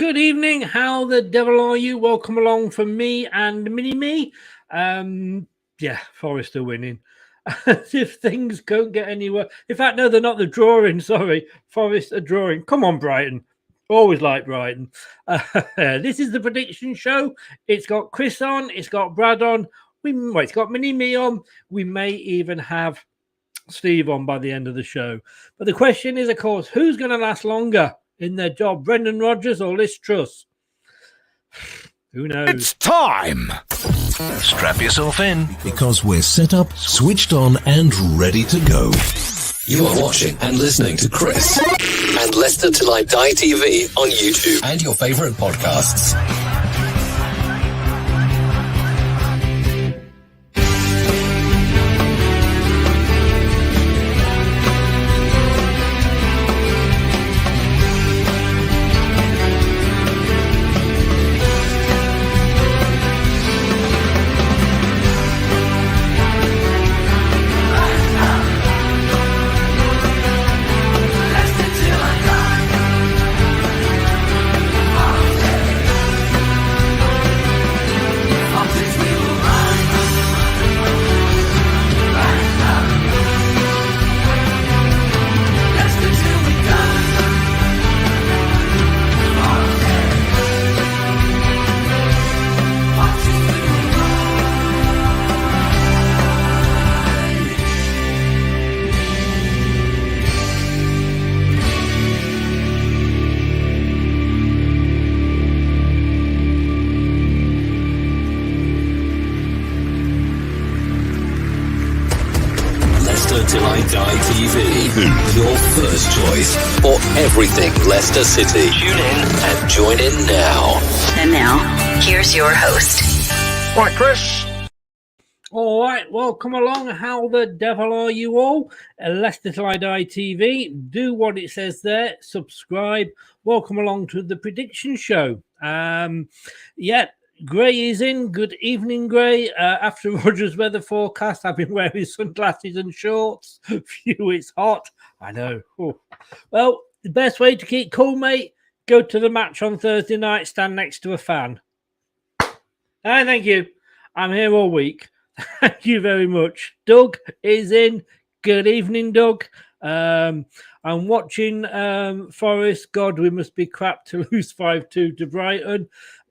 Good evening. How the devil are you? Welcome along from me and Mini-Me. Yeah, Forest are winning. As if things don't get anywhere. In fact, no, they're not. They're drawing. Sorry. Forest are drawing. Come on, Brighton. Always like Brighton. This is the prediction show. It's got Chris on. It's got Brad on. It's got Mini-Me on. We may even have Steve on by the end of the show. But the question is, of course, who's going to last longer in their job, Brendan Rodgers or Liz Truss? Who knows? It's time! Strap yourself in, because we're set up, switched on, and ready to go. You are watching and listening to Chris and Leicester Till I Die TV on YouTube and your favourite podcasts. Till I Die TV, your first choice for everything Leicester City. Tune in and join in now. And now, here's your host. Right, Chris. All right, well, come along. How the devil are you all? Leicester Till I Die TV. Do what it says there. Subscribe. Welcome along to the prediction show. Gray is in. Good evening, Gray. After Roger's weather forecast, I've been wearing sunglasses and shorts. Phew, it's hot. I know. Ooh. Well, the best way to keep cool, mate, go to the match on Thursday night, stand next to a fan. Thank you. I'm here all week. Thank you very much. Doug is in. Good evening, Doug. I'm watching Forest. God, we must be crap to lose 5-2 to Brighton.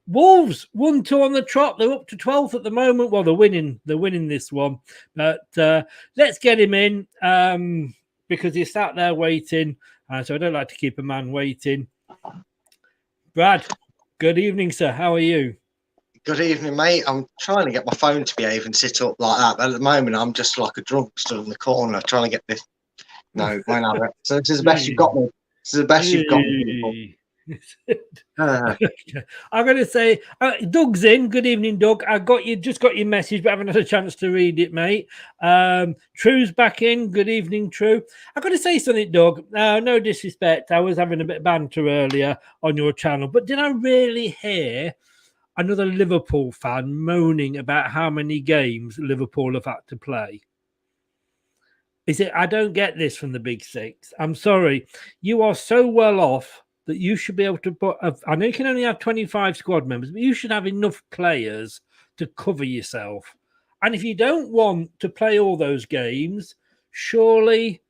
Wolves 1-2 on the trot. They're up to 12th at the moment. Well, they're winning this one. But let's get him in because he's sat there waiting. So I don't like to keep a man waiting. Brad, good evening, sir. How are you? Good evening, mate. I'm trying to get my phone to behave and sit up like that. But at the moment, I'm just like a drunk stood in the corner trying to get this. No, won't have it. So this is the best you've got me. This is the best you've got me. I'm going to say, Doug's in. Good evening, Doug. Just got your message, but I haven't had a chance to read it, mate. True's back in. Good evening, True. I've got to say something, Doug. No disrespect. I was having a bit of banter earlier on your channel, but did I really hear another Liverpool fan moaning about how many games Liverpool have had to play? I don't get this from the Big Six. I'm sorry. You are so well off that you should be able to put, I know you can only have 25 squad members, but you should have enough players to cover yourself. And if you don't want to play all those games, surely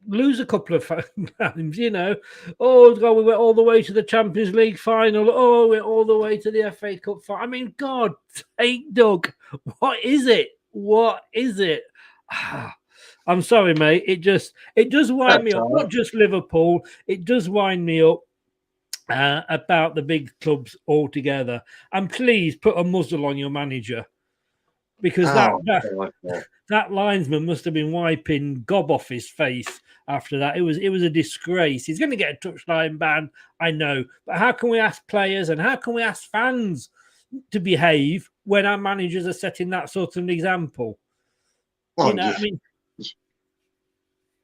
lose a couple of games, you know. Oh, God, we went all the way to the Champions League final. Oh, we went all the way to the FA Cup final. I mean, God, hey, Doug, what is it? What is it? I'm sorry, mate. It does wind me up. Not just Liverpool. It does wind me up about the big clubs altogether. And please put a muzzle on your manager, because that linesman must have been wiping gob off his face after that. It was a disgrace. He's going to get a touchline ban, I know. But how can we ask players and how can we ask fans to behave when our managers are setting that sort of an example? Well, you know, I mean.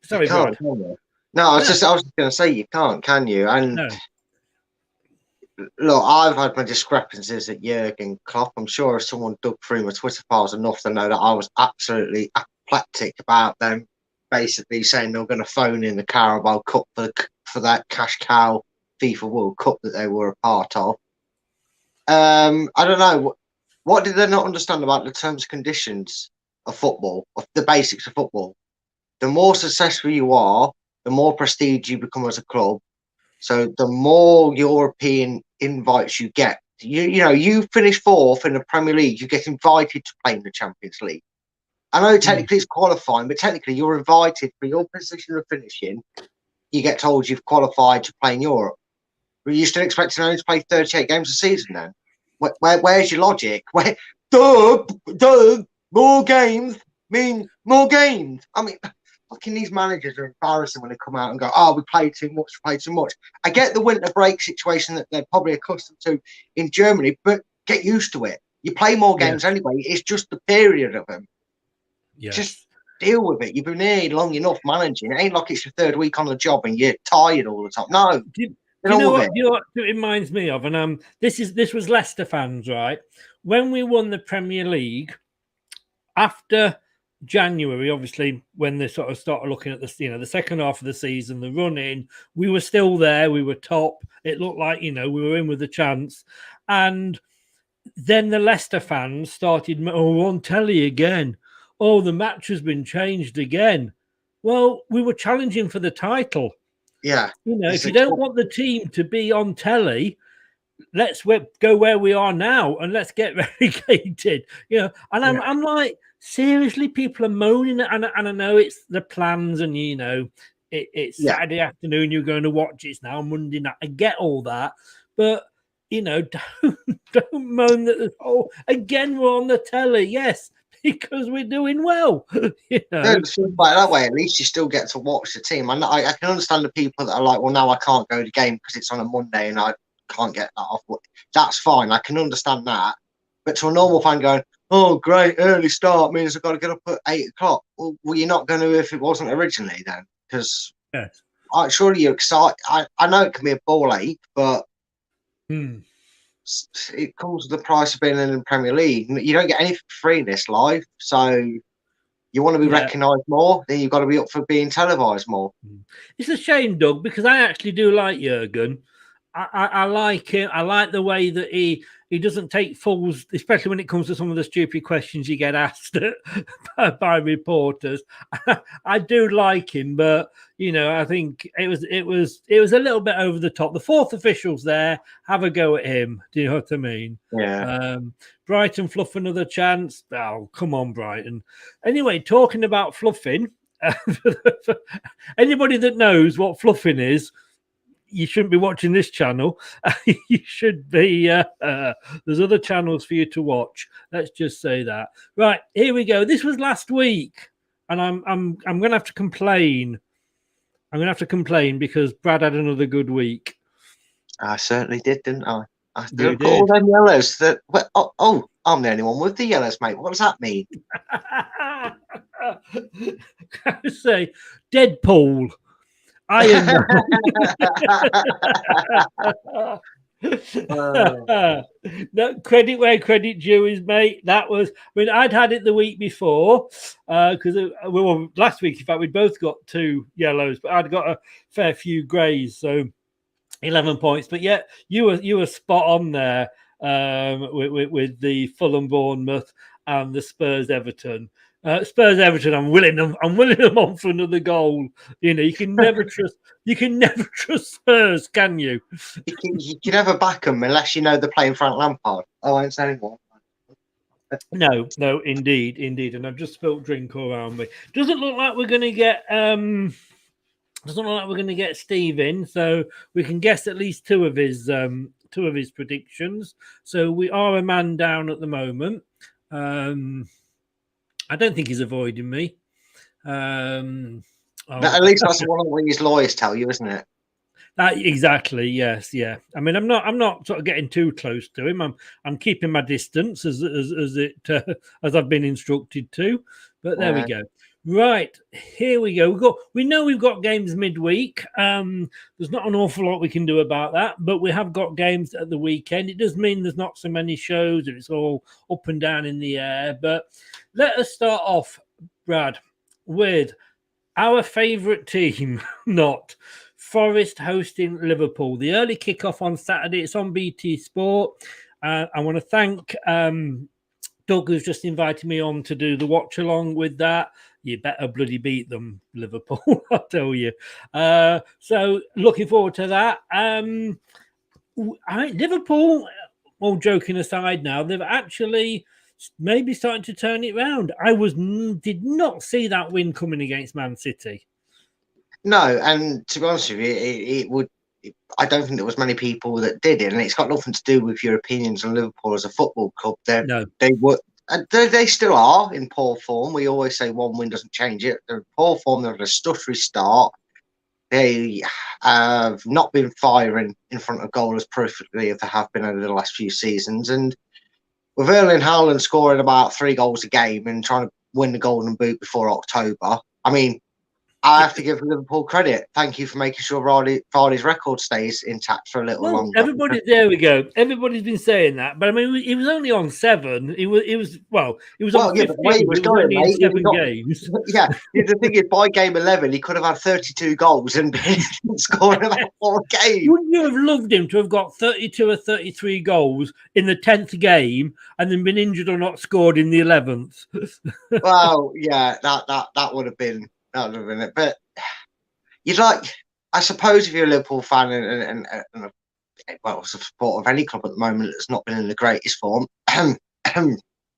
Sorry, Brad. No, I was just going to say you can't, can you? And look, I've had my discrepancies at Jurgen Klopp. I'm sure if someone dug through my Twitter files enough to know that I was absolutely apoplectic about them basically saying they were going to phone in the Carabao Cup for that cash cow FIFA World Cup that they were a part of. I don't know. What did they not understand about the terms and conditions of football, of the basics of football? The more successful you are, the more prestige you become as a club. So the more European invites you get. You finish fourth in the Premier League, you get invited to play in the Champions League. I know technically it's qualifying, but technically you're invited for your position of finishing. You get told you've qualified to play in Europe. Were you still expecting only to play 38 games a season then? Where's your logic? More games mean more games. I mean, fucking these managers are embarrassing when they come out and go, "Oh, we played too much." I get the winter break situation that they're probably accustomed to in Germany, but get used to it. You play more games anyway. It's just the period of them. Yes. Just deal with it. You've been here long enough managing. It ain't like it's your third week on the job and you're tired all the time. No. You know what it reminds me of? And this was Leicester fans, right? When we won the Premier League after January, obviously, when they sort of started looking at the second half of the season, the run in, we were still there. We were top. It looked like we were in with a chance. And then the Leicester fans started, we're on telly again. Oh, the match has been changed again. Well, we were challenging for the title. Yeah. If you don't want the team to be on telly, let's go where we are now and let's get relegated. And I'm like, seriously, people are moaning, and I know it's the plans, and it's Saturday afternoon. You're going to watch it. It's now Monday night. I get all that, but don't moan that. Again, we're on the telly. Yes. Because we're doing well, Don't feel like that way. At least you still get to watch the team. I can understand the people that are like, well, now I can't go to the game because it's on a Monday and I can't get that off. That's fine. I can understand that. But to a normal fan going, oh, great, early start means I've got to get up at 8 o'clock. Well, you're not going to if it wasn't originally then. Because surely you're excited. I know it can be a ball ache, but it comes with the price of being in the Premier League. You don't get anything free in this life, so you want to be recognised more, then you've got to be up for being televised more. It's a shame, Doug, because I actually do like Jurgen. I like him. I like the way that he doesn't take fools, especially when it comes to some of the stupid questions you get asked by reporters. I do like him, but I think it was a little bit over the top. The fourth official's there. Have a go at him. Do you know what I mean? Yeah. Brighton fluff another chance. Oh, come on, Brighton. Anyway, talking about fluffing, anybody that knows what fluffing is, you shouldn't be watching this channel. You should be. There's other channels for you to watch. Let's just say that. Right, here we go. This was last week, and I'm going to have to complain. I'm going to have to complain because Brad had another good week. I certainly did, didn't I? I got all them yellows. I'm the only one with the yellows, mate. What does that mean? Can I say Deadpool? Iron No, credit where credit due is, mate. That was, I'd had it the week before because last week, in fact, we both got 2 yellows, but I'd got a fair few greys, so 11 points. But yeah, you were spot on there with the Fulham Bournemouth and the Spurs Everton. Spurs Everton, I'm willing them on for another goal. You can never trust. You can never trust Spurs, can you? You can never back them unless you know they're playing Frank Lampard. I won't say anymore. No, indeed, and I've just spilled drink all around me. Doesn't look like we're going to get. Doesn't look like we're going to get Steve in, so we can guess at least 2 of his predictions. So we are a man down at the moment. I don't think he's avoiding me. At least that's one of what his lawyers tell you, isn't it? Exactly. Yes. Yeah. I'm not sort of getting too close to him. I'm keeping my distance as I've been instructed to. But there we go. Right, here we go. We know we've got games midweek. There's not an awful lot we can do about that, but we have got games at the weekend. It does mean there's not so many shows and it's all up and down in the air. But let us start off, Brad, with our favourite team, not Forest hosting Liverpool. The early kickoff on Saturday. It's on BT Sport. I want to thank Doug, who's just invited me on to do the watch along with that. You better bloody beat them, Liverpool, I'll tell you. So looking forward to that. Liverpool, all joking aside now, they've actually maybe starting to turn it round. Did not see that win coming against Man City. No, and to be honest with you, I don't think there was many people that did it, and it's got nothing to do with your opinions on Liverpool as a football club. They still are in poor form. We always say one win doesn't change it. They're in poor form. They've had a stuttery start. They have not been firing in front of goal as perfectly as they have been over the last few seasons. And with Erling Haaland scoring about 3 goals a game and trying to win the Golden Boot before October, I mean, I have to give Liverpool credit. Thank you for making sure Vardy's record stays intact for a little longer. There we go. Everybody's been saying that, but I mean, he was only on 7. He was on 15. But the way he was going, only mate, in 7 games. Yeah, the thing is, by game 11, he could have had 32 goals and been scoring about 4 games. Wouldn't you have loved him to have got 32 or 33 goals in the 10th game and then been injured or not scored in the 11th? Well, yeah, that would have been. That would have been it. But you'd I suppose, if you're a Liverpool fan and a supporter of any club at the moment that's not been in the greatest form,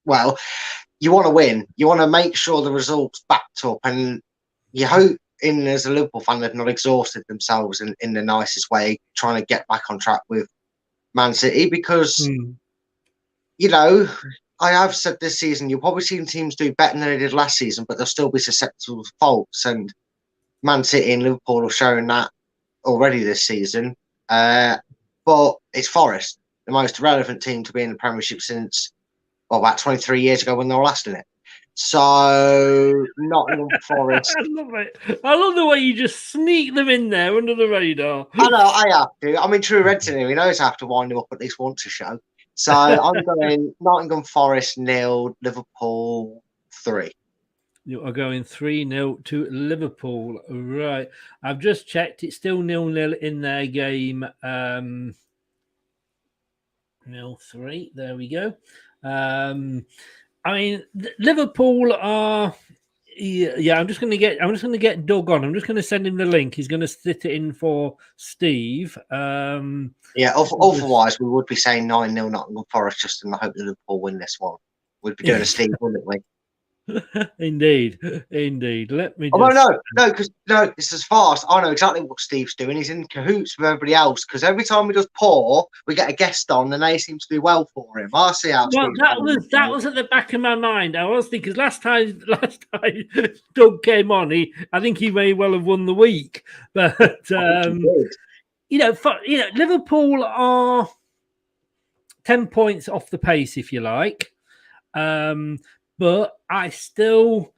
well, you want to win. You want to make sure the results backed up, and you hope, as a Liverpool fan, they've not exhausted themselves in the nicest way, trying to get back on track with Man City, because I have said this season, you'll probably see teams do better than they did last season, but they'll still be susceptible to faults. And Man City and Liverpool have shown that already this season. But it's Forest, the most relevant team to be in the Premiership since, about 23 years ago when they were last in it. So, Nottingham Forest. I love it. I love the way you just sneak them in there under the radar. I know, I have to. I mean, True Red's in here. He knows I have to wind him up at least once a show. So I'm going Nottingham Forest 0, Liverpool 3. You are going 3-0 to Liverpool. Right. I've just checked. It's still 0-0 in their game. 0-3. There we go. I mean, Liverpool are. Yeah, I'm just going to get Doug on. I'm just going to send him the link. He's going to sit it in for Steve. Otherwise we would be saying 9-0 Nottingham Forest just in the hope that Liverpool win this one. We'd be doing a Steve, wouldn't we? Indeed. Let me. It's as fast. I know exactly what Steve's doing. He's in cahoots with everybody else, because every time he does poor, we get a guest on, and they seem to do well for him. I see how. Well, that was at the back of my mind. I was thinking, because last time Doug came on, I think he may well have won the week, but Liverpool are 10 points off the pace, if you like. But I still,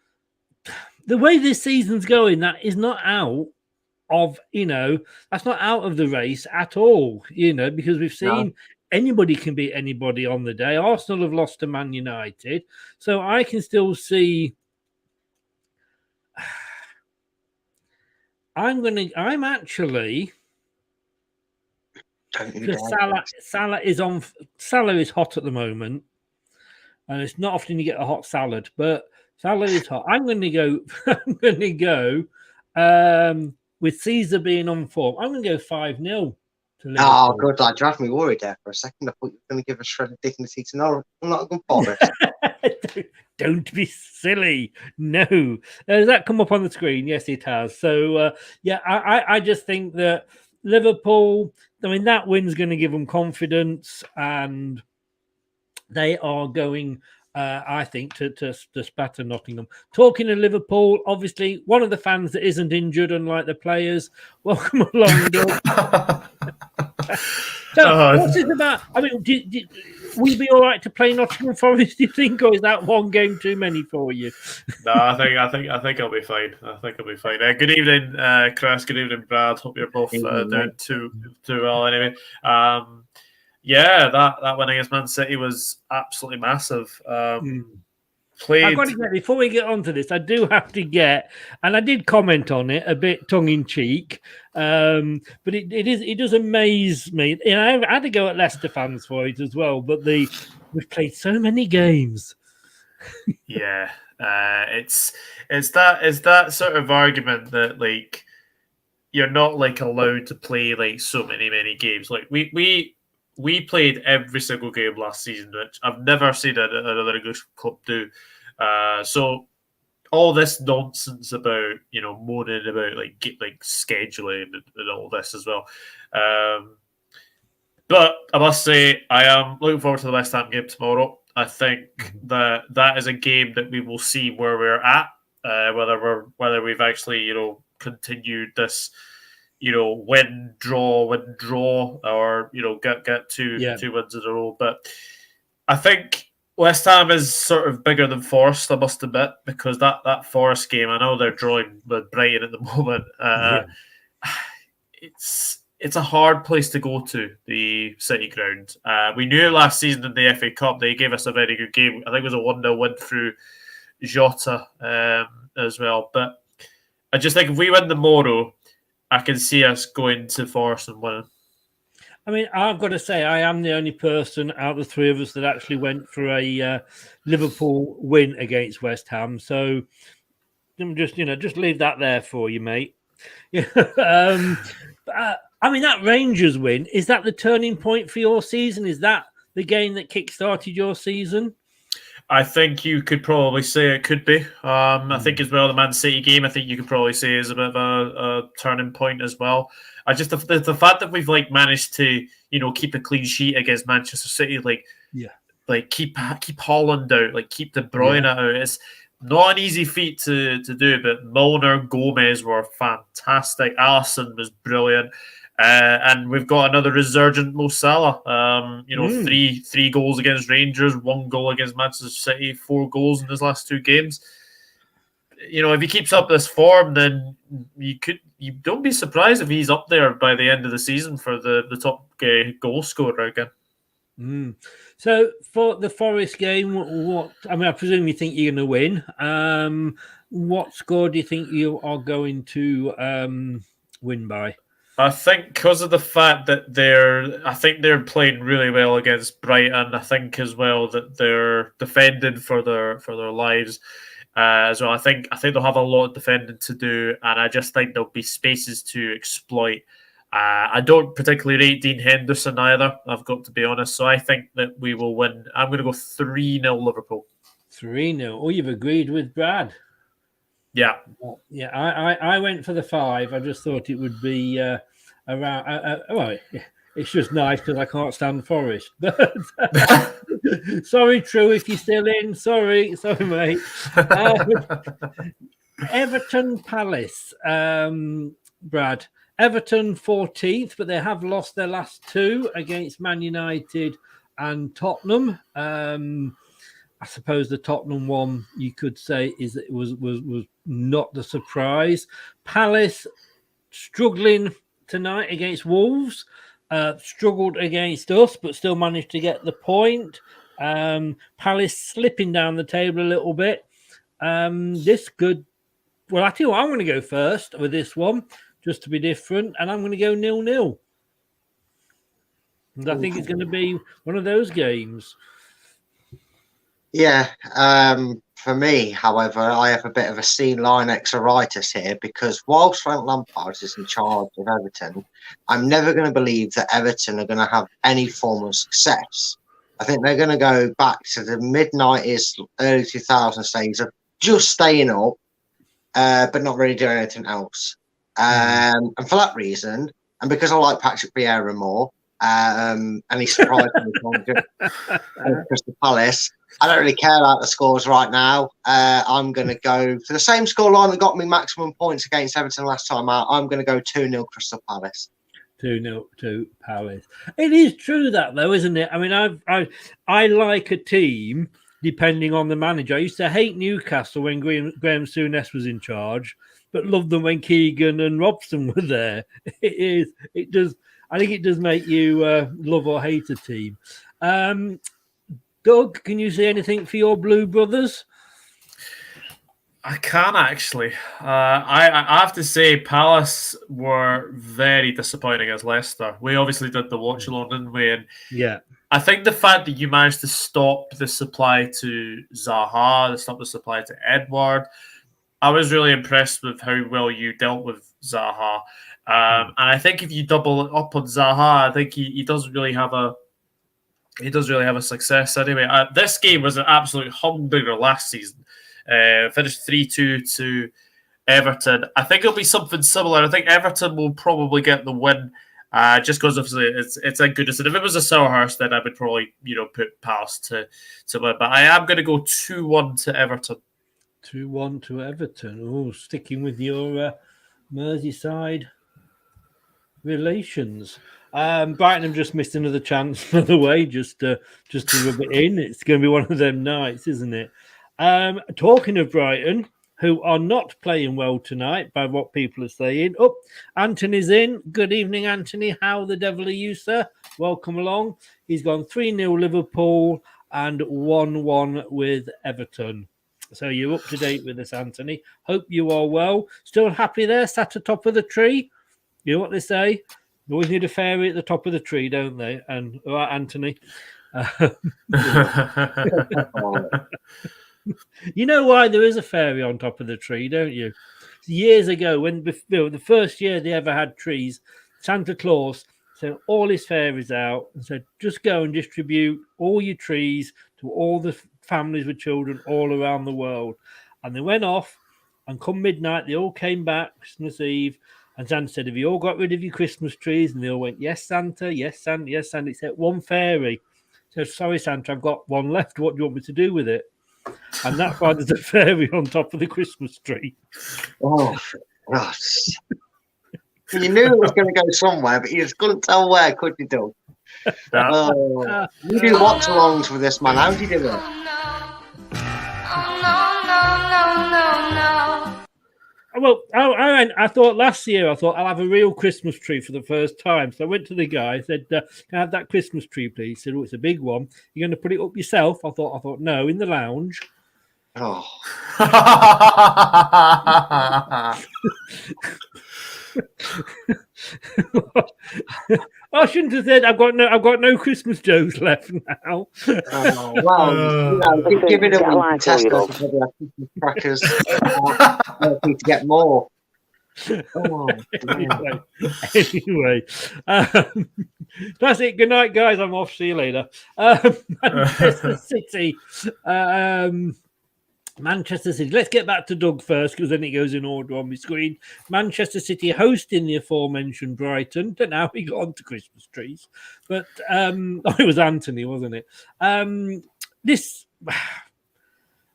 the way this season's going, that is not out of, that's not out of the race at all, because we've seen anybody can beat anybody on the day. Arsenal have lost to Man United. So I can still see, Salah is hot at the moment. And it's not often you get a hot salad, but salad is hot. I'm going to go with Caesar being on form. I'm going to go 5-0 to Liverpool. Oh, good lad. You had me worried there for a second. I thought you were going to give a shred of dignity to Nottingham Forest. Don't be silly. No. Has that come up on the screen? Yes, it has. So, I just think that Liverpool, that win's going to give them confidence, and they are going, I think, to spatter Nottingham. Talking to Liverpool, obviously, one of the fans that isn't injured, unlike the players. Welcome along, Doug. What's it about? I mean, will you be all right to play Nottingham Forest, do you think, or is that one game too many for you? No, I think I'll be fine. Good evening, Chris. Good evening, Brad. Hope you're both doing too well. Anyway, that win against Man City was absolutely massive. Played. I've got to get, before we get onto this, I do have to get, and I did comment on it a bit tongue in cheek, but it does amaze me. You know, I had to go at Leicester fans for it as well, but we've played so many games. Yeah, it's that sort of argument that like you're not like allowed to play like so many games. Like we played every single game last season, which I've never seen another English club do. So all this nonsense about moaning about like scheduling and all this as well. But I must say I am looking forward to the West Ham game tomorrow. I think that is a game that we will see where we're at, whether we've actually continued this win draw, or get two wins in a row. But I think West Ham is sort of bigger than Forest, I must admit, because that Forest game, I know they're drawing with Brighton at the moment. It's a hard place to go to, the City Ground. We knew it last season in the FA Cup. They gave us a very good game. I think it was a 1-0 win through Jota as well. But I just think if we win tomorrow, I can see us going to Forest and winning. I mean, I've got to say, I am the only person out of the three of us that actually went for a Liverpool win against West Ham. So just leave that there for you, mate. I mean, that Rangers win, is that the turning point for your season? Is that the game that kick-started your season? I think you could probably say it could be. I think as well the Man City game, I think you could probably say is a bit of a turning point as well. I just the fact that we've managed to keep a clean sheet against Manchester City, keep Holland out, keep De Bruyne out. It's not an easy feat to do, but Milner, Gomez were fantastic. Alisson was brilliant. And we've got another resurgent Mo Salah. Three goals against Rangers, 1 goal against Manchester City, 4 goals in his last 2 games. If he keeps up this form, then you don't be surprised if he's up there by the end of the season for the top goal scorer again. So for the Forest game, I presume you think you're going to win. What score do you think you are going to win by? I think because of the fact that they're playing really well against Brighton. I think as well that they're defending for their lives as well. I think they'll have a lot of defending to do, and I just think there'll be spaces to exploit. I don't particularly rate Dean Henderson either, I've got to be honest. So I think that we will win. I'm going to go 3-0 Liverpool. 3-0. Oh, you've agreed with Brad. Yeah. Yeah, I went for the 5. I just thought it would be around. It's just nice because I can't stand Forest. But sorry, True, if you're still in. Sorry, mate. Everton Palace, Brad. Everton 14th, but they have lost their last 2 against Man United and Tottenham. I suppose the Tottenham one you could say was not the surprise. Palace struggling tonight against Wolves, struggled against us, but still managed to get the point. Palace slipping down the table a little bit. This could. Well, I tell you what, I'm going to go first with this one, just to be different, and I'm going to go 0-0. And I think it's going to be one of those games. Yeah, for me, however, I have a bit of a Steve Lynex-aritis here because whilst Frank Lampard is in charge of Everton, I'm never going to believe that Everton are going to have any form of success. I think they're going to go back to the mid-90s, early 2000s days of just staying up, but not really doing anything else. And for that reason, and because I like Patrick Vieira more, and he surprised me with Crystal Palace, I don't really care about the scores right now. I'm going to go for the same scoreline that got me maximum points against Everton last time out. I'm going to go 2-0 Crystal Palace. 2-0 to Palace. It is true that, though, isn't it? I mean, I like a team depending on the manager. I used to hate Newcastle when Graham Souness was in charge, but loved them when Keegan and Robson were there. It does. I think it does make you love or hate a team. Doug, can you say anything for your Blue Brothers? I can actually. I have to say, Palace were very disappointing as Leicester. We obviously did the watch along, didn't we? And Yeah. I think the fact that you managed to stop the supply to Zaha, to stop the supply to Edward, I was really impressed with how well you dealt with Zaha. And I think if you double up on Zaha, I think he does really have a success anyway. This game was an absolute humdinger last season. Finished 3-2 to Everton. I think it'll be something similar. I think Everton will probably get the win. Just because obviously it's a goodness. And if it was a Sourhurst, then I would probably put Palace to win. But I am going to go 2-1 to Everton. 2-1 to Everton. Oh, sticking with your Merseyside relations. Brighton have just missed another chance, by the way, just to rub it in. It's going to be one of them nights, isn't it? Talking of Brighton, who are not playing well tonight, by what people are saying. Oh, Anthony's in. Good evening, Anthony. How the devil are you, sir? Welcome along. He's gone 3-0 Liverpool and 1-1 with Everton. So you're up to date with us, Anthony. Hope you are well. Still happy there, sat atop of the tree? You know what they say? You always need a fairy at the top of the tree, don't they? And all right, Anthony. You know why there is a fairy on top of the tree, don't you? Years ago, when the first year they ever had trees, Santa Claus sent all his fairies out and said, just go and distribute all your trees to all the families with children all around the world. And they went off, and come midnight, they all came back Christmas Eve. And Santa said, have you all got rid of your Christmas trees? And they all went, yes, Santa, yes, Santa, yes, Santa. Except one fairy. He said, sorry, Santa, I've got one left. What do you want me to do with it? And that's why there's a fairy on top of the Christmas tree. Oh, gosh. You knew it was going to go somewhere, but you just couldn't tell where, could you, Doug? You do watch-alongs with this, man. How do you do it? Well, I thought last year, I'll have a real Christmas tree for the first time. So I went to the guy, I said, can I have that Christmas tree, please? He said, oh, it's a big one. You're going to put it up yourself? I thought, no, in the lounge. Oh. I shouldn't have said I've got no Christmas jokes left now. Oh, well, give it a week. Tesco Christmas crackers. Need to get more. Oh, anyway, that's it. Good night, guys. I'm off. See you later. Manchester City. Manchester City. Let's get back to Doug first, because then it goes in order on my screen. Manchester City hosting the aforementioned Brighton. Don't know how he got onto Christmas trees, but it was Anthony, wasn't it?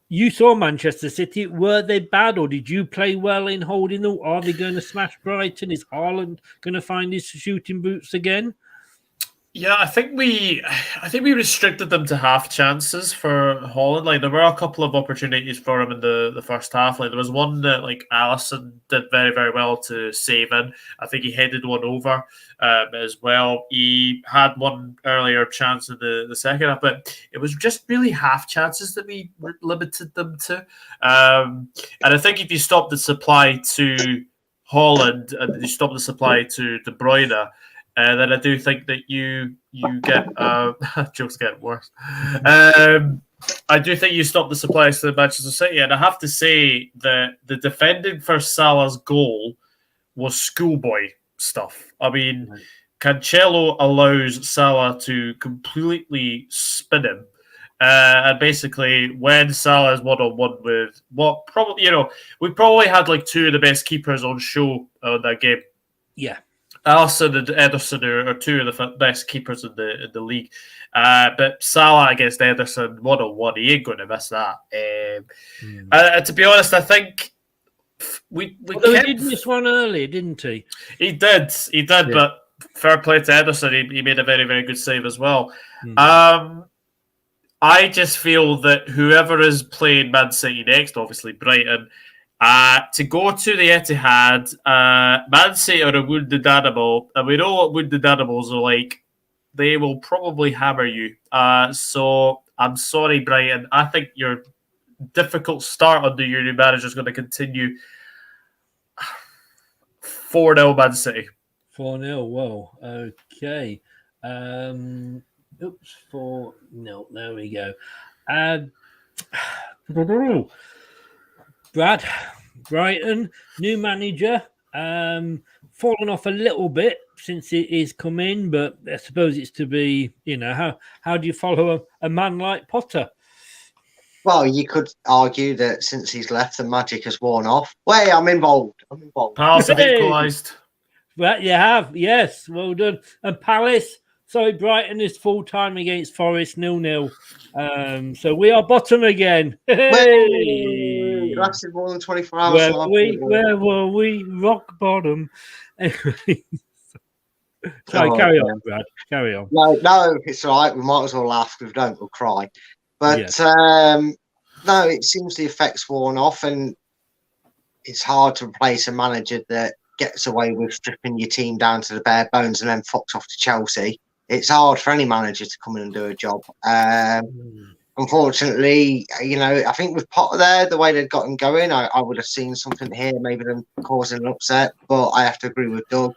You saw Manchester City. Were they bad, or did you play well in holding them? Are they going to smash Brighton? Is Haaland going to find his shooting boots again? Yeah, I think we restricted them to half chances for Holland. Like, there were a couple of opportunities for him in the first half. Like, there was one that Alisson did very, very well to save in. I think he headed one over as well. He had one earlier chance in the second half, but it was just really half chances that we limited them to. And I think if you stop the supply to Holland and you stop the supply to De Bruyne, then I do think that you get jokes get worse. I do think you stop the supplies to Manchester City, and I have to say that the defending for Salah's goal was schoolboy stuff. I mean, Cancelo allows Salah to completely spin him, and basically when Salah is one-on-one with we probably had two of the best keepers on show on that game. Yeah. Alisson and Ederson are two of the best keepers in the league. But Salah against Ederson, 1-on-1, he ain't going to miss that. To be honest, I think we he did miss one earlier, didn't he? He did, yeah. But fair play to Ederson, he made a very, very good save as well. I just feel that whoever is playing Man City next, obviously Brighton, to go to the Etihad, Man City are a wounded animal, and we know what wounded animals are like. They will probably hammer you. So I'm sorry, Brighton. I think you're difficult start under your new manager is going to continue. 4-0 Man City. 4-0. Whoa. Okay. 4-0. There we go. Brad, Brighton, new manager. Fallen off a little bit since it is come in, but I suppose it's to be, how do you follow a man like Potter? Well, you could argue that since he's left, the magic has worn off. Wait, I'm involved. Palace have equalised. Well, you have, yes. Well done. And Brighton is full time against Forest 0-0. So we are bottom again. It lasted more than 24 hours. Where were we? Rock bottom. Sorry, carry on, Brad. Carry on. No, it's all right. We might as well laugh. If we don't, we'll cry. But no, it seems the effect's worn off, and it's hard to replace a manager that gets away with stripping your team down to the bare bones and then fucks off to Chelsea. It's hard for any manager to come in and do a job. Unfortunately, I think with Potter there, the way they've got him going, I would have seen something here, maybe them causing an upset. But I have to agree with Doug.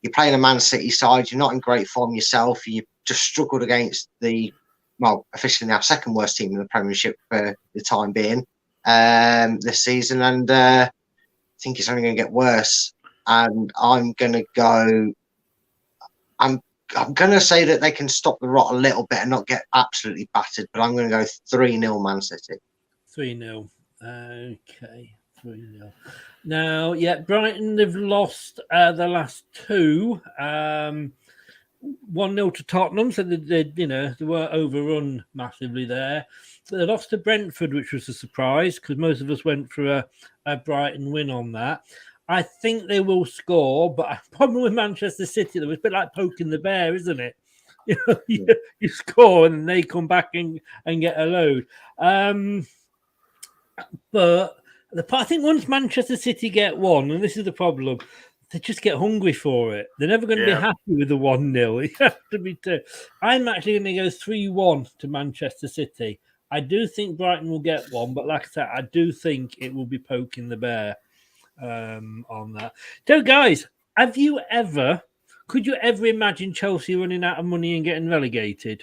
You're playing a Man City side. You're not in great form yourself. You just struggled against officially now second worst team in the Premiership for the time being this season. And I think it's only going to get worse. And I'm going to go... I'm going to say that they can stop the rot a little bit and not get absolutely battered, but I'm going to go 3-0 Man City. 3-0. Okay, 3-0. Now, Brighton, they've lost the last two. 1-0 to Tottenham, so they were overrun massively there. They lost to Brentford, which was a surprise because most of us went for a Brighton win on that. I think they will score, but the problem with Manchester City, though, it's a bit like poking the bear, isn't it? You score and then they come back and get a load. But I think once Manchester City get one, and this is the problem, they just get hungry for it. They're never going to be happy with the 1-0. It has to be 2. I'm actually going to go 3-1 to Manchester City. I do think Brighton will get one, but like I said, I do think it will be poking the bear. On that. So, guys, could you ever imagine Chelsea running out of money and getting relegated?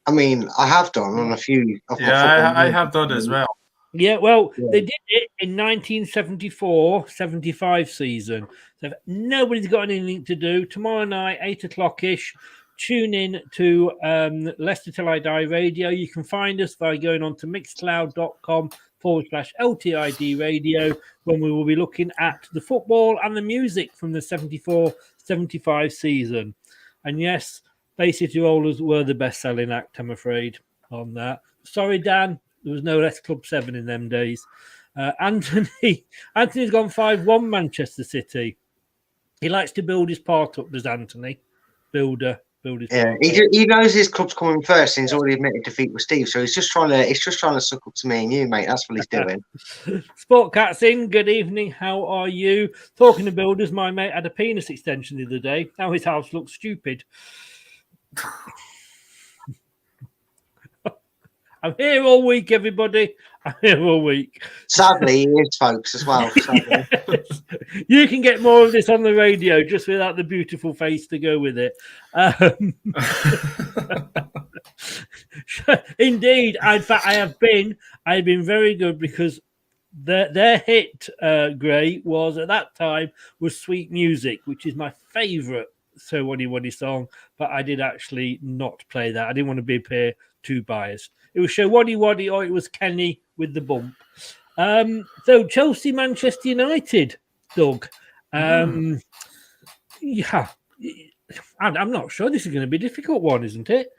I mean, I have done on a few. I have done as well. Yeah, well, they did it in 1974-75 season. So if nobody's got anything to do, tomorrow night, 8 o'clock-ish, tune in to Leicester Till I Die Radio. You can find us by going on to mixcloud.com/LTID radio, when we will be looking at the football and the music from the 74-75 season. And yes, Bay City Rollers were the best-selling act, I'm afraid, on that. Sorry, Dan, there was no less Club 7 in them days. Anthony's gone 5-1 Manchester City. He likes to build his part up, does Anthony? Builder. He knows his club's coming first, and he's already admitted defeat with Steve. So he's just trying to suck up to me and you, mate. That's what he's doing. Sport Cat's in. Good evening. How are you? Talking to builders, my mate had a penis extension the other day. Now his house looks stupid. I'm here all week, everybody. I'm here all week. Sadly, he is, folks, as well. Yes. You can get more of this on the radio just without the beautiful face to go with it. Indeed. In fact, I've been very good because their hit, Gray, was at that time was Sweet Music, which is my favourite So Waddy Waddy song, but I did actually not play that. I didn't want to appear too biased. It was Show Waddy Waddy or it was Kenny with the bump. So Chelsea, Manchester United, Doug. I'm not sure. This is going to be a difficult one, isn't it?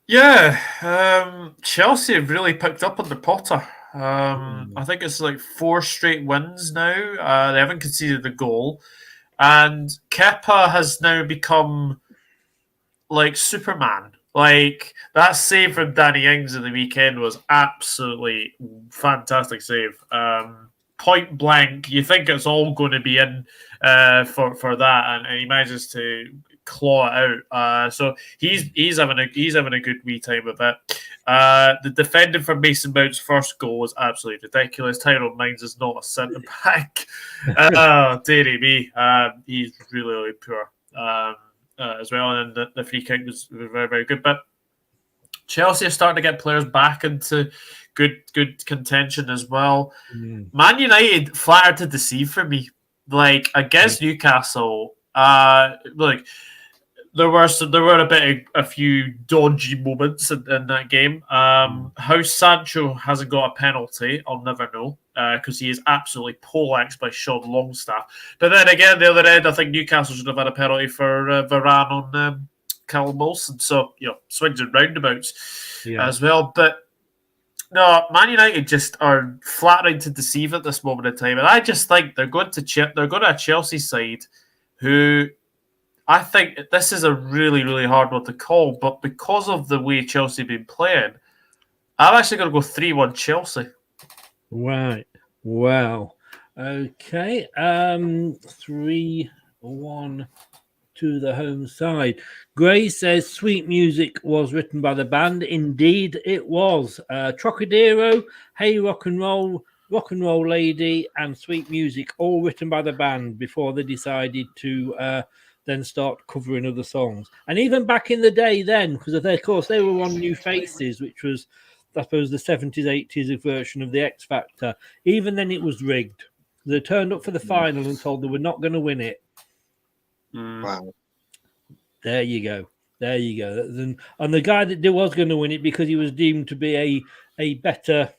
Yeah. Chelsea have really picked up under Potter. I think it's like 4 straight wins now. They haven't conceded a goal. And Kepa has now become like Superman. Like, that save from Danny Ings in the weekend was absolutely fantastic save. Point blank, you think it's all going to be in for that, and he manages to claw it out. So he's having a good wee time with it. The defending for Mason Mount's first goal was absolutely ridiculous. Tyrone Mines is not a centre back. Dearie me, he's really, really poor as well. And the free kick was very, very good. But Chelsea are starting to get players back into good contention as well. Man United flattered to deceive for me. Like against Newcastle, like there were a few dodgy moments in that game. How Sancho hasn't got a penalty, I'll never know, because he is absolutely poleaxed by Sean Longstaff. But then again, the other end, I think Newcastle should have had a penalty for Varane on Callum Wilson. So swings and roundabouts as well. But no, Man United just are flattering to deceive at this moment in time, and I just think they're going to a Chelsea side who I think this is a really, really hard one to call, but because of the way Chelsea have been playing, I'm actually going to go 3-1 Chelsea. Right. Wow. Okay. 3-1 to the home side. Gray says Sweet Music was written by the band. Indeed, it was. Trocadero, Hey Rock and Roll Lady, and Sweet Music, all written by the band before they decided to then start covering other songs. And even back in the day then, because of course they were on New Faces, which was, I suppose, the 70s, 80s version of the X Factor. Even then it was rigged. They turned up for the final and told they were not going to win it. Wow. There you go. And the guy that was going to win it, because he was deemed to be a better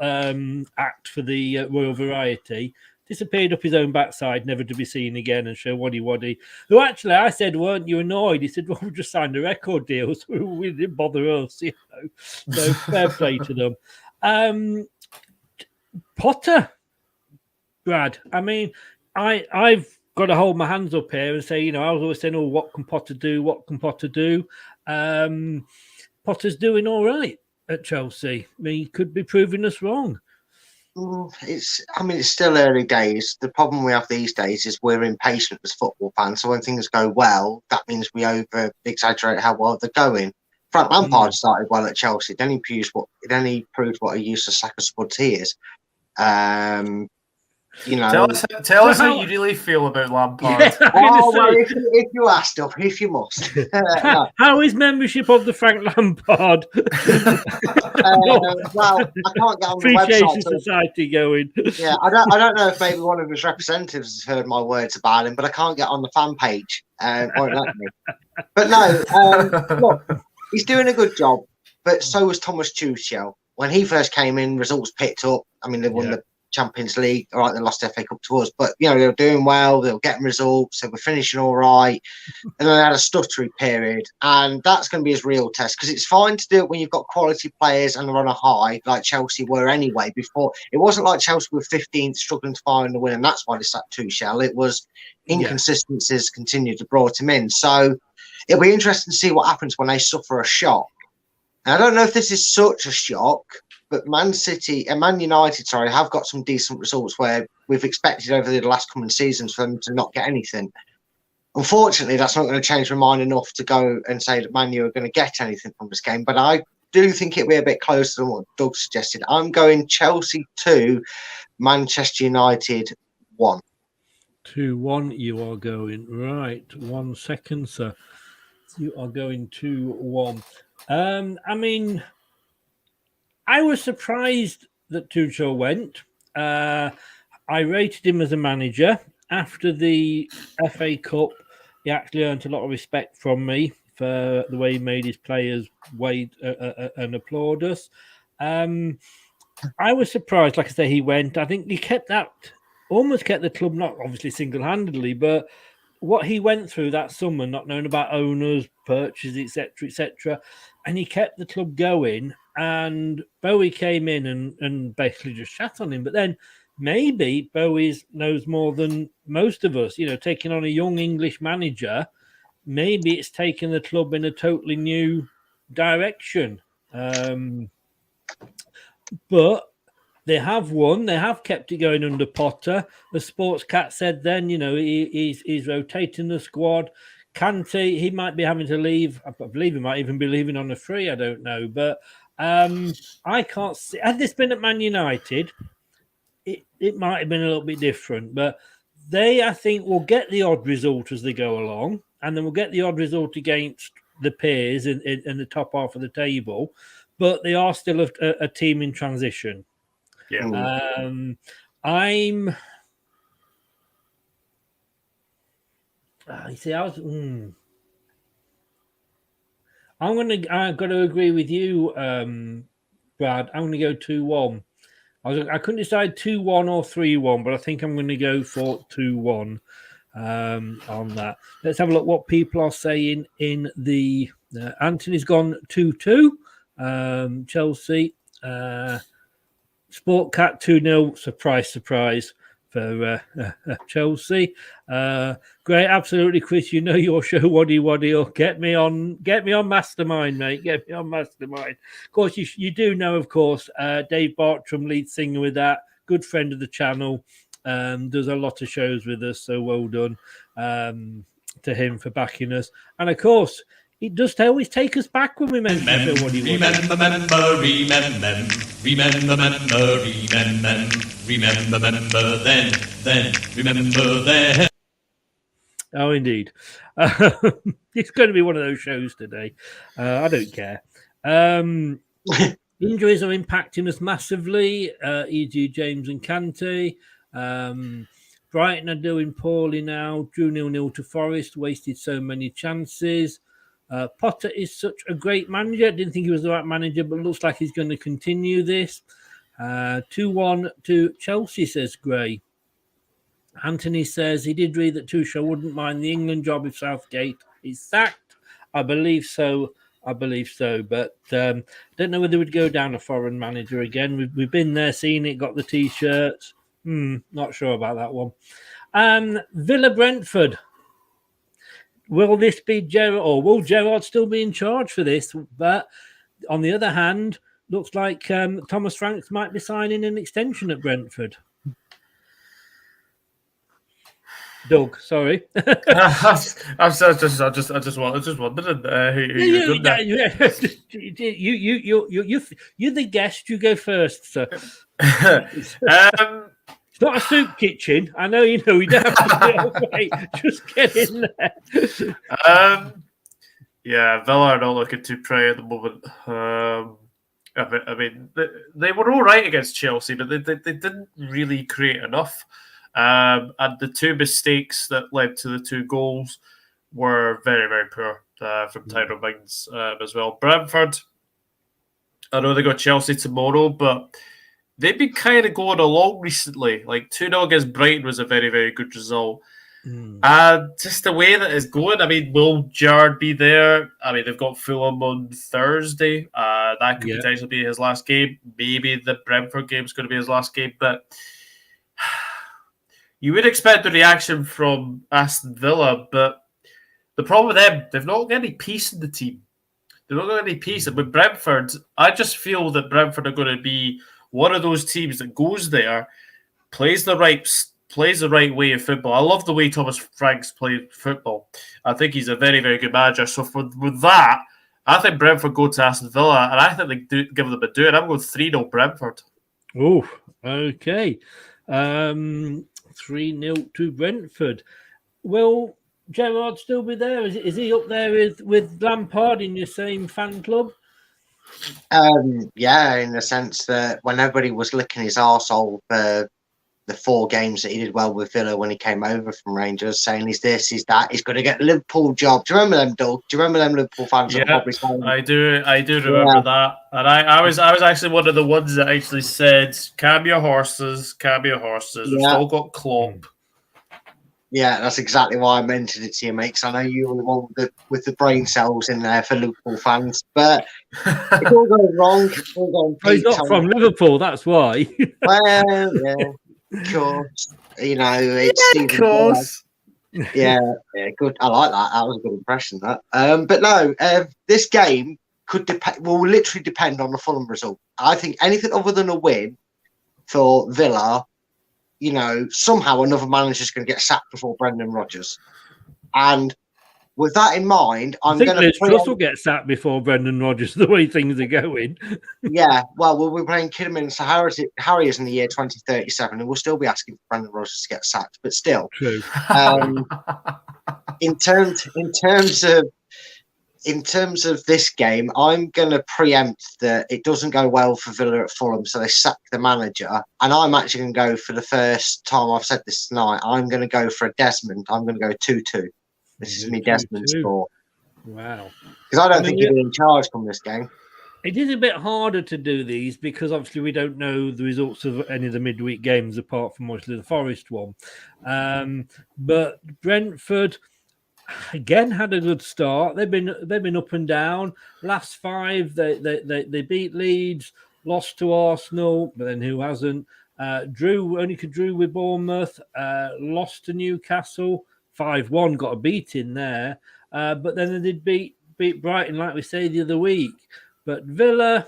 act for the Royal Variety, disappeared up his own backside, never to be seen again, and show Waddy. Who actually, I said, weren't you annoyed? He said, well, we just signed a record deal, so we didn't bother us, So fair play to them. Potter, Brad. I mean, I've got to hold my hands up here and say, I was always saying, oh, what can Potter do? What can Potter do? Potter's doing all right at Chelsea. I mean, he could be proving us wrong. It's still early days. The problem we have these days is we're impatient as football fans. So when things go well, that means we over-exaggerate how well they're going. Frank Lampard started well at Chelsea. Then he proved what a useless sack of spuds he is. Tell us how you really feel about Lampard. If you ask stuff, if you must. How is membership of the Frank Lampard well, I can't get on the Appreciation website. Society going? Yeah, I don't know if maybe one of his representatives has heard my words about him, but I can't get on the fan page. Won't let me. But no, look, he's doing a good job. But so was Thomas Tuchel. When he first came in, results picked up. I mean, they won the Champions League. All right, they lost the FA Cup to us, but they were doing well. They were getting results. They were finishing all right, and then they had a stuttery period, and that's going to be his real test, because it's fine to do it when you've got quality players and they're on a high, like Chelsea were anyway. Before, it wasn't like Chelsea were 15th, struggling to find the win, and that's why they sacked Tuchel. It was inconsistencies continued to brought him in. So it'll be interesting to see what happens when they suffer a shock. And I don't know if this is such a shock, but Man United, have got some decent results where we've expected over the last coming seasons for them to not get anything. Unfortunately, that's not going to change my mind enough to go and say that Man U are going to get anything from this game. But I do think it'll be a bit closer than what Doug suggested. I'm going Chelsea 2, Manchester United 1. 2-1, you are going. Right, 1 second, sir. You are going 2-1. I mean, I was surprised that Tuchel went. I rated him as a manager. After the FA Cup, he actually earned a lot of respect from me for the way he made his players wait and applaud us. I was surprised, like I say, he went. I think he almost kept the club, not obviously single-handedly, but what he went through that summer, not knowing about owners, purchases, etc., and he kept the club going. And Bowie came in and basically just shat on him. But then maybe Bowie knows more than most of us. Taking on a young English manager, maybe it's taken the club in a totally new direction. But they have won. They have kept it going under Potter. The Sports Cat said then, he's rotating the squad, Kante, he might be having to leave. I believe he might even be leaving on a free. I don't know. But I can't see. Had this been at Man United, it might have been a little bit different. But they, I think, will get the odd result as they go along. And then we'll get the odd result against the peers in the top half of the table. But they are still a team in transition. Yeah. I'm... you see, I've got to agree with you, Brad. I'm going to go 2-1. I couldn't decide 2-1 or 3-1, but I think I'm going to go for 2-1 on that. Let's have a look what people are saying in the. Anthony's gone 2-2. Chelsea. Sport Cat 2-0. Surprise for Chelsea. Great, absolutely, Chris. You know your show, Waddy. Get me on Mastermind, mate. Get me on Mastermind. Of course, you do know, of course, Dave Bartram, lead singer with that, good friend of the channel, does a lot of shows with us. So well done to him for backing us. And of course, it does always take us back when we mention Waddy. Remember then. Oh, indeed. It's going to be one of those shows today. I don't care. Injuries are impacting us massively. E.g. James and Kante. Brighton are doing poorly now. Drew 0-0 to Forest. Wasted so many chances. Potter is such a great manager. Didn't think he was the right manager, but looks like he's going to continue this. 2-1 to Chelsea, says Gray. Anthony says he did read that Tuchel wouldn't mind the England job if Southgate is sacked. I believe so. But don't know whether we'd go down a foreign manager again. We've been there, seen it, got the T-shirts. Not sure about that one. Villa Brentford. Will this be Gerrard, or will Gerrard still be in charge for this? But on the other hand, looks like Thomas Franks might be signing an extension at Brentford. Doug, sorry. I just wondered You're the guest. You go first, sir. It's not a soup kitchen. I know you know. We don't have to do it. Wait, just get in there. Yeah, Villa are not looking too prey at the moment. I mean, they were all right against Chelsea, but they didn't really create enough. And the two mistakes that led to the two goals were very, very poor from Tyrone Mings as well. Brentford, I know they got Chelsea tomorrow, but they've been kind of going along recently. Like 2-0 against Brighton was a very, very good result. And just the way that it's going, I mean, will Gerrard be there? I mean, they've got Fulham on Thursday. That could potentially be his last game. Maybe the Brentford game is going to be his last game, but you would expect the reaction from Aston Villa, but the problem with them, they've not got any peace in the team. They've not got any peace. And with Brentford, I just feel that Brentford are going to be one of those teams that goes there, plays the right way of football. I love the way Thomas Franks played football. I think he's a very, very good manager. So with that, I think Brentford go to Aston Villa, and I think they give them a do it. I'm going 3-0 Brentford. Oh, okay. 3-0 to Brentford. Will Gerrard still be there? Is he up there with Lampard in your same fan club? Yeah, in the sense that when everybody was licking his arsehole for the 4 games that he did well with Villa when he came over from Rangers, saying he's this, he's that, he's going to get the Liverpool job. Do you remember them, Doug? Do you remember them Liverpool fans? Yeah, I do remember that. And I was actually one of the ones that actually said, calm your horses. We've still got Klopp. Yeah, that's exactly why I mentioned it to you, mate, because I know you were the one with the brain cells in there for Liverpool fans. But it's all going wrong. It's all going he's not from Liverpool, that's why. Well, yeah, of course. You know, it's of course. Yeah, good. I like that. That was a good impression, that. But no, this game will literally depend on the Fulham result. I think anything other than a win for Villa, you know, somehow another manager's going to get sacked before Brendan Rodgers. And with that in mind, I I'm think going Liz to Truss will get sacked before Brendan Rodgers, the way things are going. Yeah, well, we'll be playing Kidderminster Harriers in the year 2037, and we'll still be asking for Brendan Rodgers to get sacked. But still, True. in terms of this game, I'm going to preempt that it doesn't go well for Villa at Fulham, so they sack the manager. And I'm actually going to go for the first time I've said this tonight. I'm going to go for a Desmond. I'm going to go 2-2. This is me Desmond score. Wow. Because I don't think he'll be in charge from this game. It is a bit harder to do these because obviously we don't know the results of any of the midweek games apart from obviously the Forest one. But Brentford again had a good start. They've been up and down. Last 5, they beat Leeds, lost to Arsenal, but then who hasn't? Drew with Bournemouth, lost to Newcastle, 5-1, got a beat in there. But then they did beat Brighton, like we say, the other week. But Villa,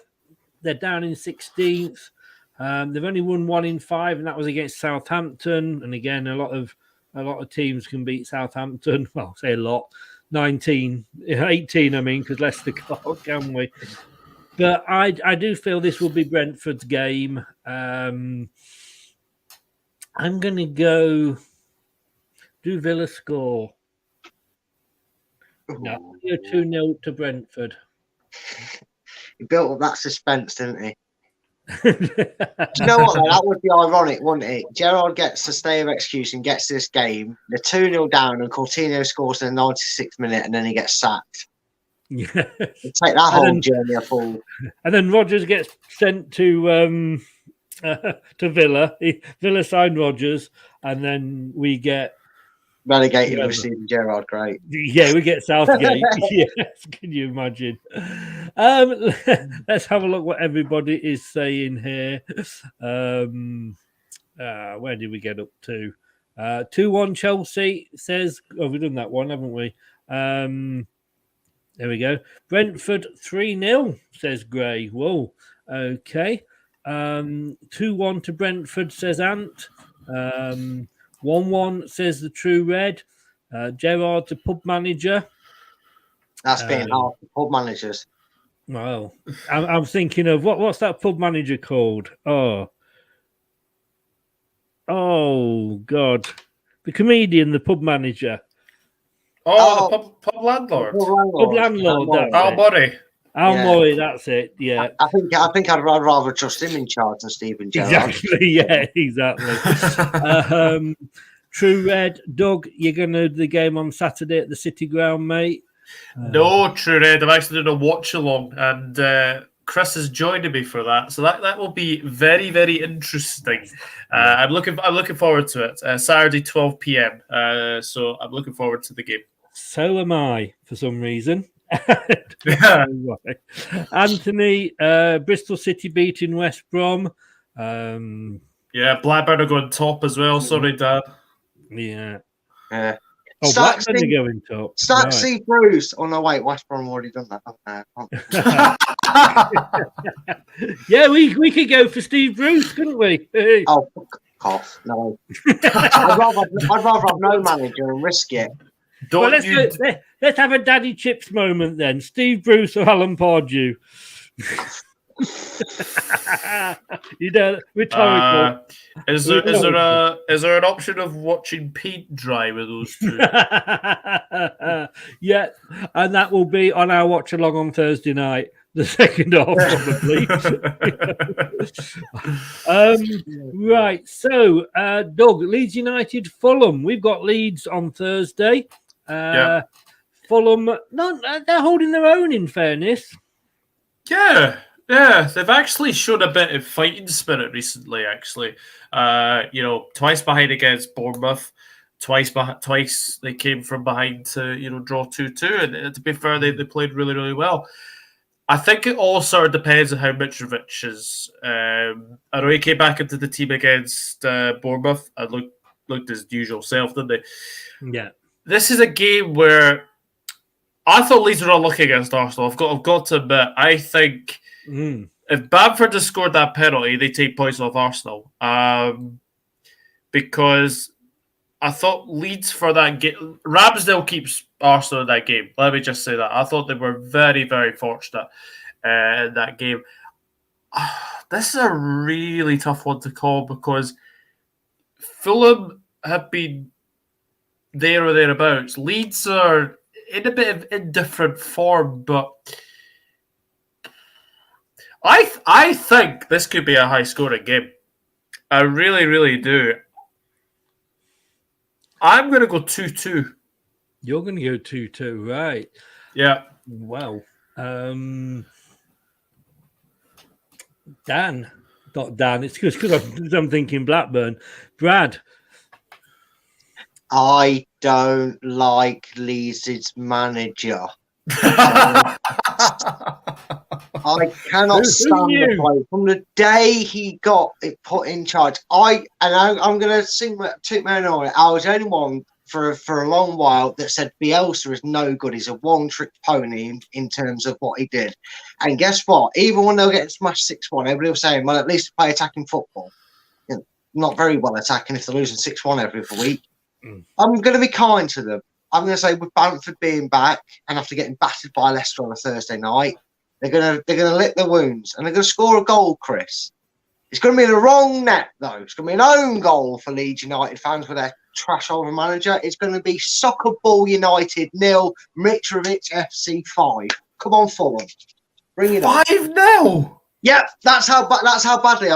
they're down in 16th. They've only won 1 in 5, and that was against Southampton. And again, a lot of teams can beat Southampton. Well, say a lot. 18, I mean, because Leicester can't, can we? But I do feel this will be Brentford's game. I'm going to go. Do Villa score? No, you're 2-0 to Brentford. He built up that suspense, didn't he? Do you know what, though? That would be ironic, wouldn't it? Gerrard gets a stay of execution, gets this game, they're 2-0 down, and Coutinho scores in the 96th minute, and then he gets sacked. Yes. Take that whole journey a fall. And then Rodgers gets sent to Villa. Villa signed Rodgers, and then we get relegated with Steven Gerrard. Great. Yeah, we get Southgate. Yes, can you imagine? Let's have a look what everybody is saying here. Where did we get up to? 2-1 Chelsea says, we've done that one, haven't we? There we go. Brentford 3-0 says Gray. Whoa. Okay. 2-1 to Brentford says Ant. 1-1 says the True Red. Gerrard to pub manager. That's being hard for pub managers. Well, I'm thinking of what's that pub manager called? Oh God, the comedian, the pub manager. The pub landlord. Pub landlord. Al Murray. Al Murray, that's it. Yeah, I think I'd rather trust him in charge than Steven Gerrard. Exactly. Yeah, exactly. True Red, Doug, you're going to do the game on Saturday at the City Ground, mate? No, True Red. I'm actually doing a watch along, and Chris is joining me for that. So that will be very, very interesting. I'm looking forward to it. Saturday, 12 p.m. So I'm looking forward to the game. So am I, for some reason. Yeah. Anthony, Bristol City beating West Brom. Yeah, Blackburn are going top as well. Sorry, Dad. Yeah. Blackburn are going top. Start Right. see Bruce. Oh no, wait, West Brom already done that. Yeah, we could go for Steve Bruce, couldn't we? Oh, fuck off! No, I'd rather have no manager and risk it. Let's have a Daddy Chips moment then. Steve Bruce or Alan Pardew? Rhetorical. Is there an option of watching paint dry with those two? Yeah, and that will be on our watch along on Thursday night. The second half, probably. Right. So, Doug, Leeds United, Fulham. We've got Leeds on Thursday. Fulham, they're holding their own. In fairness, yeah, they've actually shown a bit of fighting spirit recently. Actually, twice behind against Bournemouth. Twice they came from behind to draw 2-2, and to be fair, they played really, really well. I think it all sort of depends on how Mitrovic is. I know he came back into the team against Bournemouth and looked his usual self, didn't they? Yeah. This is a game where I thought Leeds were unlucky against Arsenal. I've got to admit, I think if Bamford has scored that penalty, they take points off Arsenal. Because I thought Leeds for that game. Ramsdale keeps Arsenal in that game. Let me just say that. I thought they were very, very fortunate in that game. This is a really tough one to call because Fulham have been there or thereabouts. Leeds are in a bit of indifferent form, but I think this could be a high-scoring game. I really, really do. I'm going to go 2-2. You're going to go 2-2, right? Yeah. Well, Dan. Not Dan. It's because I'm thinking Blackburn. Brad. I don't like Leeds' manager. I cannot stand the play. From the day he got it put in charge, I'm going to toot my own horn. I was the only one for a long while that said Bielsa is no good. He's a one-trick pony in terms of what he did. And guess what? Even when they were getting smashed 6-1, everybody was saying, well, at least play attacking football. You know, not very well attacking if they're losing 6-1 every week. I'm going to be kind to them. I'm going to say with Bamford being back and after getting battered by Leicester on a Thursday night, they're going to lick their wounds and they're going to score a goal, Chris. It's going to be in the wrong net, though. It's going to be an own goal for Leeds United fans with their trash over manager. It's going to be Soccer Ball United 0, Mitrovic FC 5. Come on, Fulham. Bring it on. 5-0? Yeah, that's how badly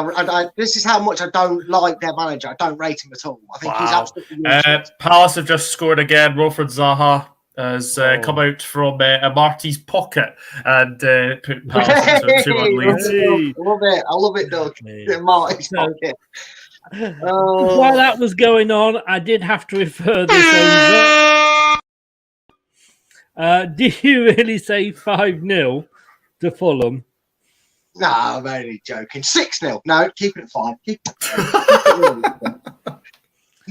this is how much I don't like their manager. I don't rate him at all. I think he's absolutely useless. Palace have just scored again. Wilfred Zaha has come out from Marty's pocket and put Palace into 2-1 lead. I love it, Doug. Marty's pocket. While that was going on, I did have to refer this over. Did you really say 5-0 to Fulham? No, I'm only joking. 6-0. No, keep it fine. Keep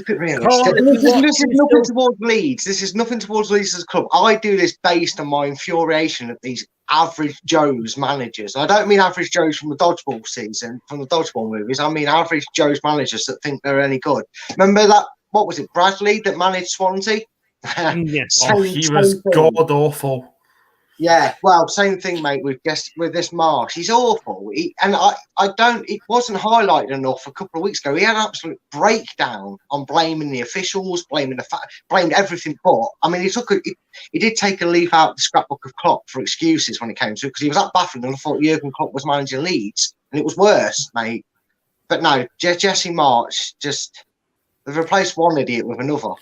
it realistic. This is nothing towards Leeds. This is nothing towards Leeds as a club. I do this based on my infuriation at these average Joe's managers. I don't mean average Joe's from the dodgeball season, from the dodgeball movies. I mean average Joe's managers that think they're any good. Remember that? What was it? Bradley that managed Swansea? Yes. He was god awful. Yeah, well, same thing, mate. With this Marsh, he's awful. It wasn't highlighted enough a couple of weeks ago. He had an absolute breakdown on blaming the officials, blamed everything. But I mean, he did take a leaf out of the scrapbook of Klopp for excuses when it came to it because he was that baffling and I thought Jurgen Klopp was managing Leeds and it was worse, mate. But no, Jesse Marsh they've replaced one idiot with another.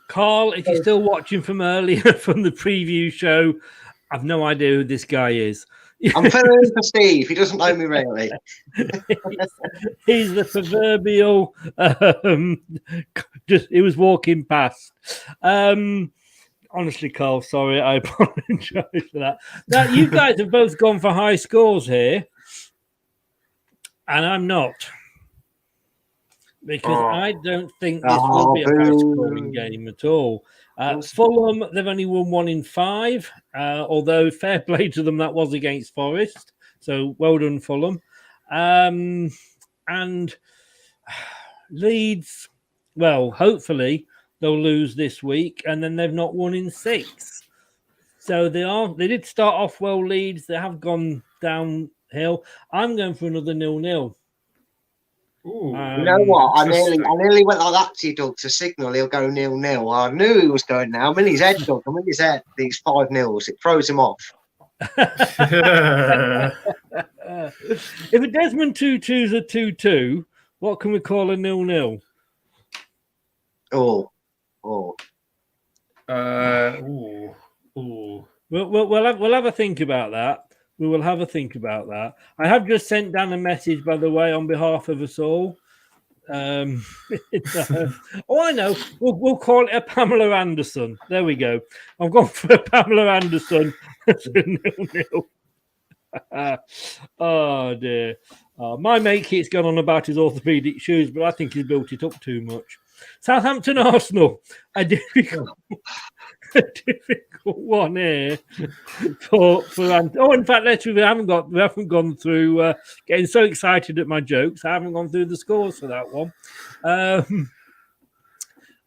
Carl, if you're still watching from earlier from the preview show, I've no idea who this guy is. I'm filling in for Steve. He doesn't know me really. He's the proverbial. He was walking past. Honestly, Carl, sorry, I apologise for that. Now, you guys have both gone for high scores here, and I'm not. Because I don't think this will be a high-scoring game at all. Fulham, they've only won 1 in 5, although fair play to them, that was against Forest. So well done, Fulham. And Leeds, well, hopefully they'll lose this week, and then they've not won in 6. So they did start off well, Leeds. They have gone downhill. I'm going for another 0-0. You know what? I nearly went like that to you, Doug, to signal he'll go 0-0. I knew he was going now. I'm in his head, Doug. I'm in his head. These 5-0s, it throws him off. If a Desmond 2-2's a 2-2, what can we call a 0-0? We'll have a think about that. We will have a think about that. I have just sent Dan a message, by the way, on behalf of us all. I know. We'll call it a Pamela Anderson. There we go. I've gone for a Pamela Anderson. 0-0. Oh, dear. My mate keeps going on about his orthopaedic shoes, but I think he's built it up too much. Southampton Arsenal. A difficult one here for in fact, we haven't gone through getting so excited at my jokes. I haven't gone through the scores for that one.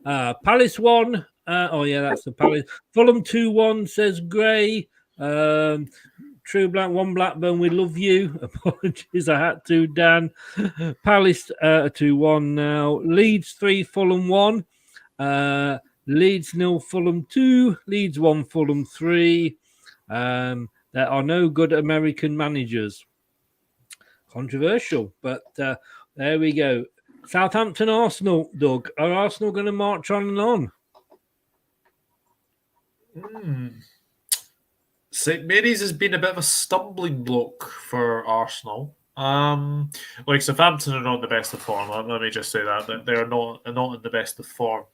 Palace 1. Oh, yeah, that's the Palace. Fulham 2-1, says Gray. True Black 1 Blackburn, we love you. Apologies, I had to, Dan. Palace 2-1 now. Leeds 3, Fulham 1. Leeds 0, Fulham 2. Leeds 1, Fulham 3. There are no good American managers. Controversial, but there we go. Southampton, Arsenal, Doug. Are Arsenal going to march on and on? St. Mary's has been a bit of a stumbling block for Arsenal. Like Southampton are not in the best of form. Let me just say that they're not in the best of form.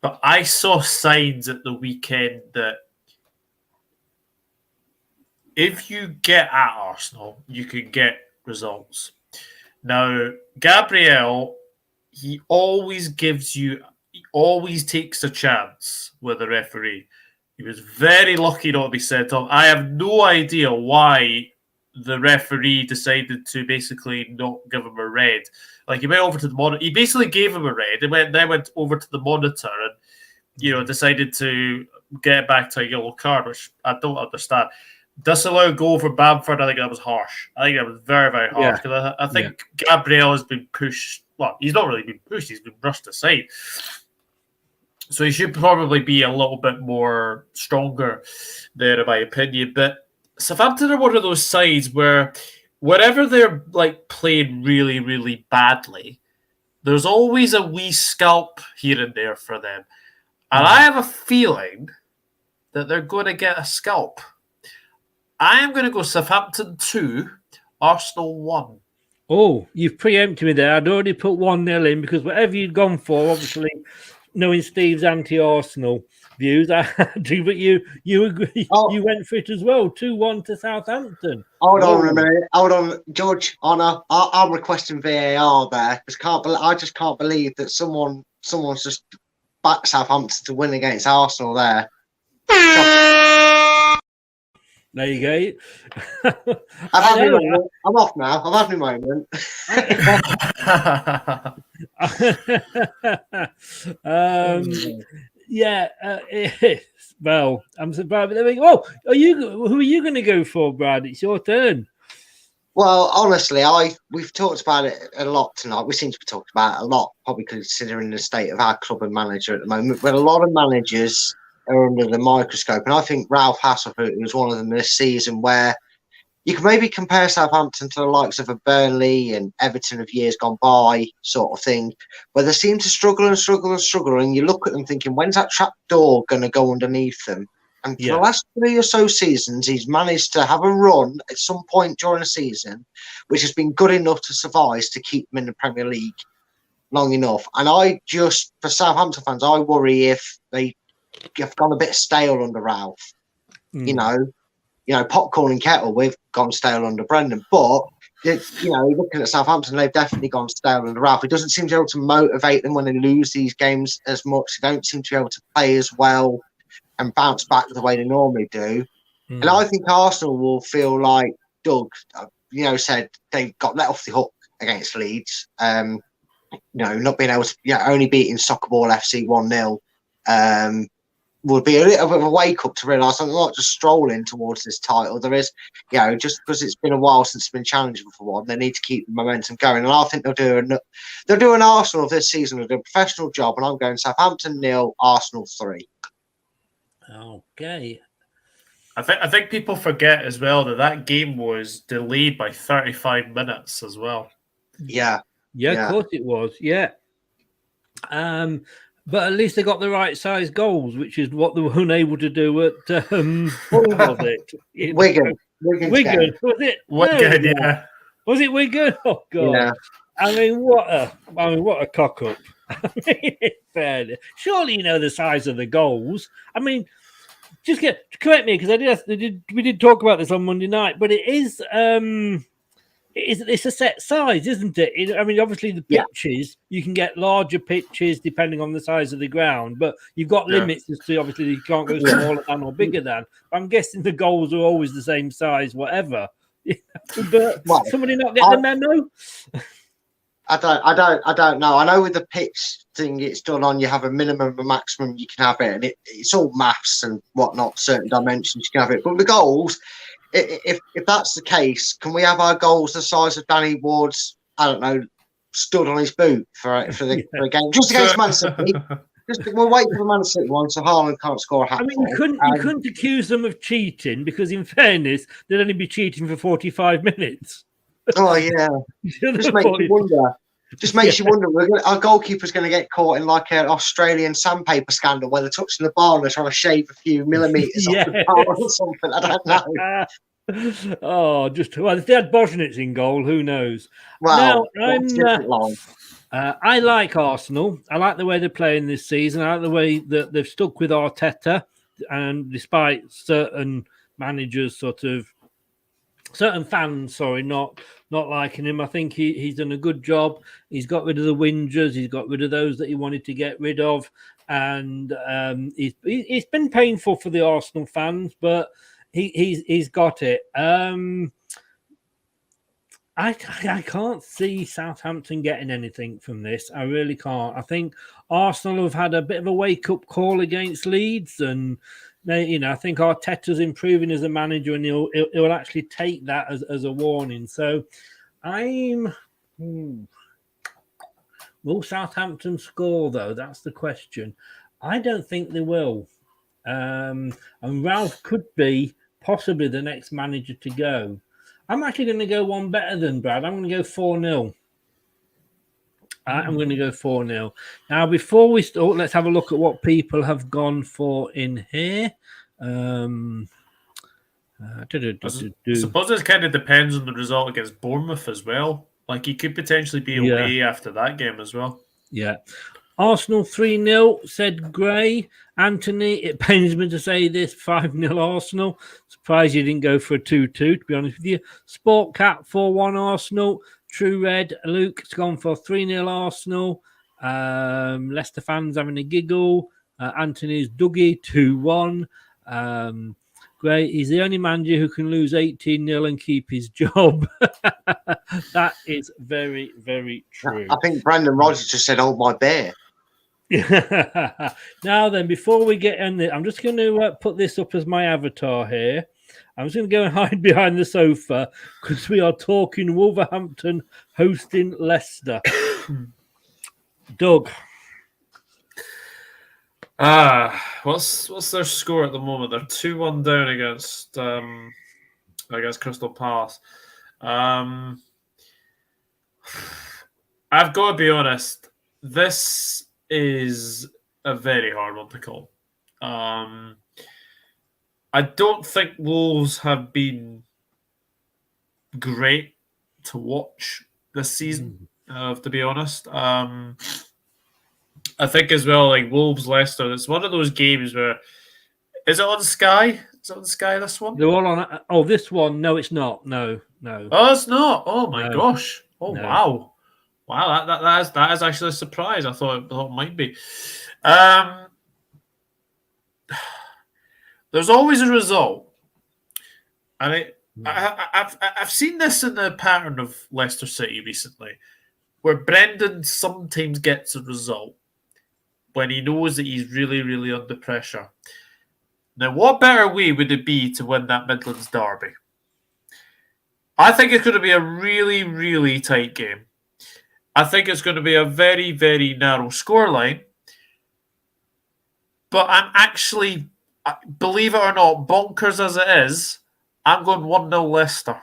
But I saw signs at the weekend that if you get at Arsenal, you can get results. Now, Gabriel, he always takes a chance with the referee. He was very lucky not to be sent off. I have no idea why the referee decided to basically not give him a red. Like, he went over to the monitor. He basically gave him a red and then went over to the monitor and, decided to get back to a yellow card, which I don't understand. Disallowed goal for Bamford, I think that was harsh. I think that was very, very harsh because I think Gabriel has been pushed. Well, he's not really been pushed, he's been brushed aside. So he should probably be a little bit more stronger there, in my opinion. But Southampton are one of those sides where whenever they're like playing really, really badly, there's always a wee scalp here and there for them. And I have a feeling that they're going to get a scalp. I am going to go Southampton 2, Arsenal 1. Oh, you've preempted me there. I'd already put 1-0 in because whatever you'd gone for, obviously, knowing Steve's anti-Arsenal views, I do, but you agree. Oh. You went for it as well. 2-1 to Southampton. Hold on a minute. Hold on, Judge Honor. I'm requesting VAR there because I just can't believe that someone's just backed Southampton to win against Arsenal there. There you go. I'm off now. I've had my moment. Well, I'm surprised. But there we go. Oh, who are you going to go for, Brad? It's your turn. Well, honestly, we've talked about it a lot tonight. We seem to be talking about it a lot, probably considering the state of our club and manager at the moment. But a lot of managers are under the microscope, and I think Ralph Hasselhoff was one of them this season where you can maybe compare Southampton to the likes of a Burnley and Everton of years gone by sort of thing, where they seem to struggle, and you look at them thinking, when's that trap door going to go underneath them? And for the last 3 or so seasons, he's managed to have a run at some point during the season, which has been good enough to suffice to keep them in the Premier League long enough. And for Southampton fans, I worry if they have gone a bit stale under Ralph. You know, popcorn and kettle, we've gone stale under Brendan. But, looking at Southampton, they've definitely gone stale under Ralph. He doesn't seem to be able to motivate them when they lose these games as much. They don't seem to be able to play as well and bounce back the way they normally do. And I think Arsenal will feel like Doug, said they got let off the hook against Leeds. Not being able to, only beating Soccer Ball FC 1-0. Would be a little bit of a wake up to realise I'm not just strolling towards this title. There is, just because it's been a while since it's been challenging for one, they need to keep the momentum going. And I think they'll do an Arsenal this season. They'll do a professional job, and I'm going Southampton 0, Arsenal 3. Okay. I think people forget as well that game was delayed by 35 minutes as well. Yeah, of course it was. Yeah. But at least they got the right size goals, which is what they were unable to do at what was it? Wigan. Was it? Wigan, yeah. Was it Wigan? Oh god. Yeah. I mean, what a cock up. Fairly. Surely you know the size of the goals. I mean, correct me because we did talk about this on Monday night, but it is it's a set size, isn't it? I mean, obviously the pitches, you can get larger pitches depending on the size of the ground, but you've got limits as to obviously you can't go smaller than or bigger than. I'm guessing the goals are always the same size, whatever. But somebody not get the memo? I don't know. I know with the pitch thing it's done on, you have a minimum and maximum you can have it, and it's all maths and whatnot, certain dimensions you can have it. But the goals, if that's the case, can we have our goals the size of Danny Ward's, I don't know, stood on his boot for the game, just against Man City? We'll wait for the Man City one, so Haaland can't score a hat. I mean, you couldn't accuse them of cheating, because in fairness, they'd only be cheating for 45 minutes. Oh yeah, just makes you wonder. Just makes you wonder. Our goalkeeper's going to get caught in like an Australian sandpaper scandal where they're touching the bar and they're trying to shave a few millimeters off the bar or something. I don't know. If they had Bosnitz in goal, who knows? Well, I like Arsenal. I like the way they're playing this season. I like the way that they've stuck with Arteta, and despite certain managers, certain fans, not liking him, I think he's done a good job. He's got rid of the whingers. He's got rid of those that he wanted to get rid of, and it's been painful for the Arsenal fans, but he's got it. I can't see Southampton getting anything from this. I really can't. I think Arsenal have had a bit of a wake-up call against Leeds, and I think Arteta's improving as a manager, and he'll actually take that as a warning. So, will Southampton score though? That's the question. I don't think they will. And Ralph could be possibly the next manager to go. I'm actually going to go one better than Brad. I'm going to go 4-0. I'm going to go 4-0. Now, before we start, let's have a look at what people have gone for in here. I suppose it kind of depends on the result against Bournemouth as well. Like, he could potentially be away after that game as well. Yeah. Arsenal 3-0, said Gray. Anthony, it pains me to say this, 5-0 Arsenal. Surprised you didn't go for a 2-2, to be honest with you. Sport Cat 4-1 Arsenal. True Red, Luke's gone for 3-0 Arsenal. Leicester fans having a giggle. Anthony's Dougie 2-1. Great. He's the only manager who can lose 18-0 and keep his job. That is very, very true. I think Brendan Rodgers just said, "Hold my beer." Now then, before we get in there, I'm just going to put this up as my avatar here. I'm just going to go and hide behind the sofa because we are talking Wolverhampton hosting Leicester. Doug. What's their score at the moment? They're 2-1 down against Crystal Palace. I've got to be honest. This is a very hard one to call. I don't think Wolves have been great to watch this season, to be honest. I think as well, like Wolves Leicester, it's one of those games where is it on Sky? Is it on Sky, this one? They're all on. Oh, this one? No, it's not. No. Oh, it's not. Oh my gosh. Oh No. Wow. That is actually a surprise. I thought it might be. There's always a result, and I've seen this in the pattern of Leicester City recently, where Brendan sometimes gets a result when he knows that he's really, really under pressure. Now, what better way would it be to win that Midlands derby? I think it's going to be a really, really tight game. I think it's going to be a very, very narrow scoreline. But I'm actually, believe it or not, bonkers as it is, I'm going 1-0 Leicester.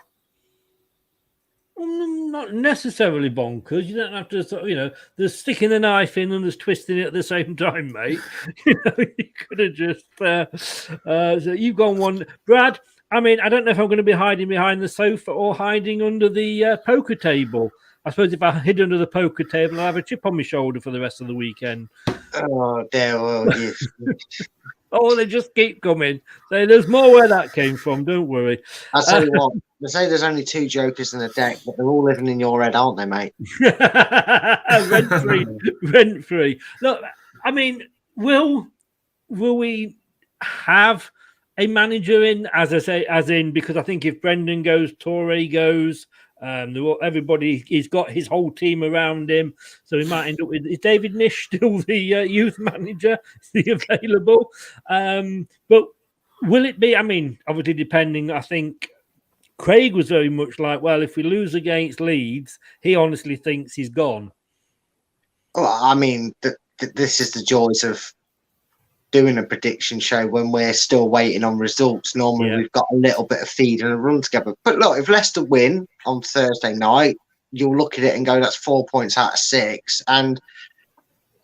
Not necessarily bonkers. You don't have to, there's sticking the knife in and there's twisting it at the same time, mate. You could have just. So you've gone one, Brad. I mean, I don't know if I'm going to be hiding behind the sofa or hiding under the poker table. I suppose if I hid under the poker table, I'll have a chip on my shoulder for the rest of the weekend. Oh, dear. Well, yes. Oh, they just keep coming. So there's more where that came from. Don't worry. I'll tell you what. They say there's only 2 jokers in the deck, but they're all living in your head, aren't they, mate? Rent free. Look, I mean, will we have a manager in? As I say, as in, because I think if Brendan goes, Torre goes, He's got his whole team around him, so he might end up with. Is David Nish still the youth manager? Is he available? But will it be? I mean, obviously, depending. I think Craig was very much like, well, if we lose against Leeds, he honestly thinks he's gone. Well, I mean, this is the joys of doing a prediction show when we're still waiting on results. Normally, we've got a little bit of feed and a run together. But look, if Leicester win on Thursday night, you'll look at it and go, that's 4 points out of 6. And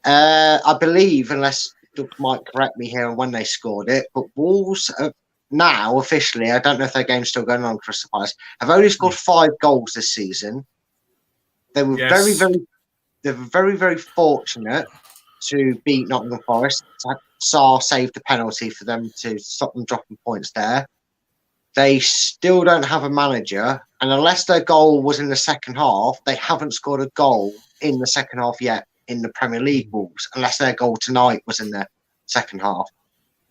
I believe, unless Doug might correct me here on when they scored it, but Wolves are now officially, I don't know if their game's still going on, Crystal Palace, have only scored 5 goals this season. They were very, very fortunate to beat Nottingham Forest. Sarr saved the penalty for them to stop them dropping points there. They still don't have a manager, and unless their goal was in the second half, they haven't scored a goal in the second half yet in the Premier League, Wolves, unless their goal tonight was in the second half.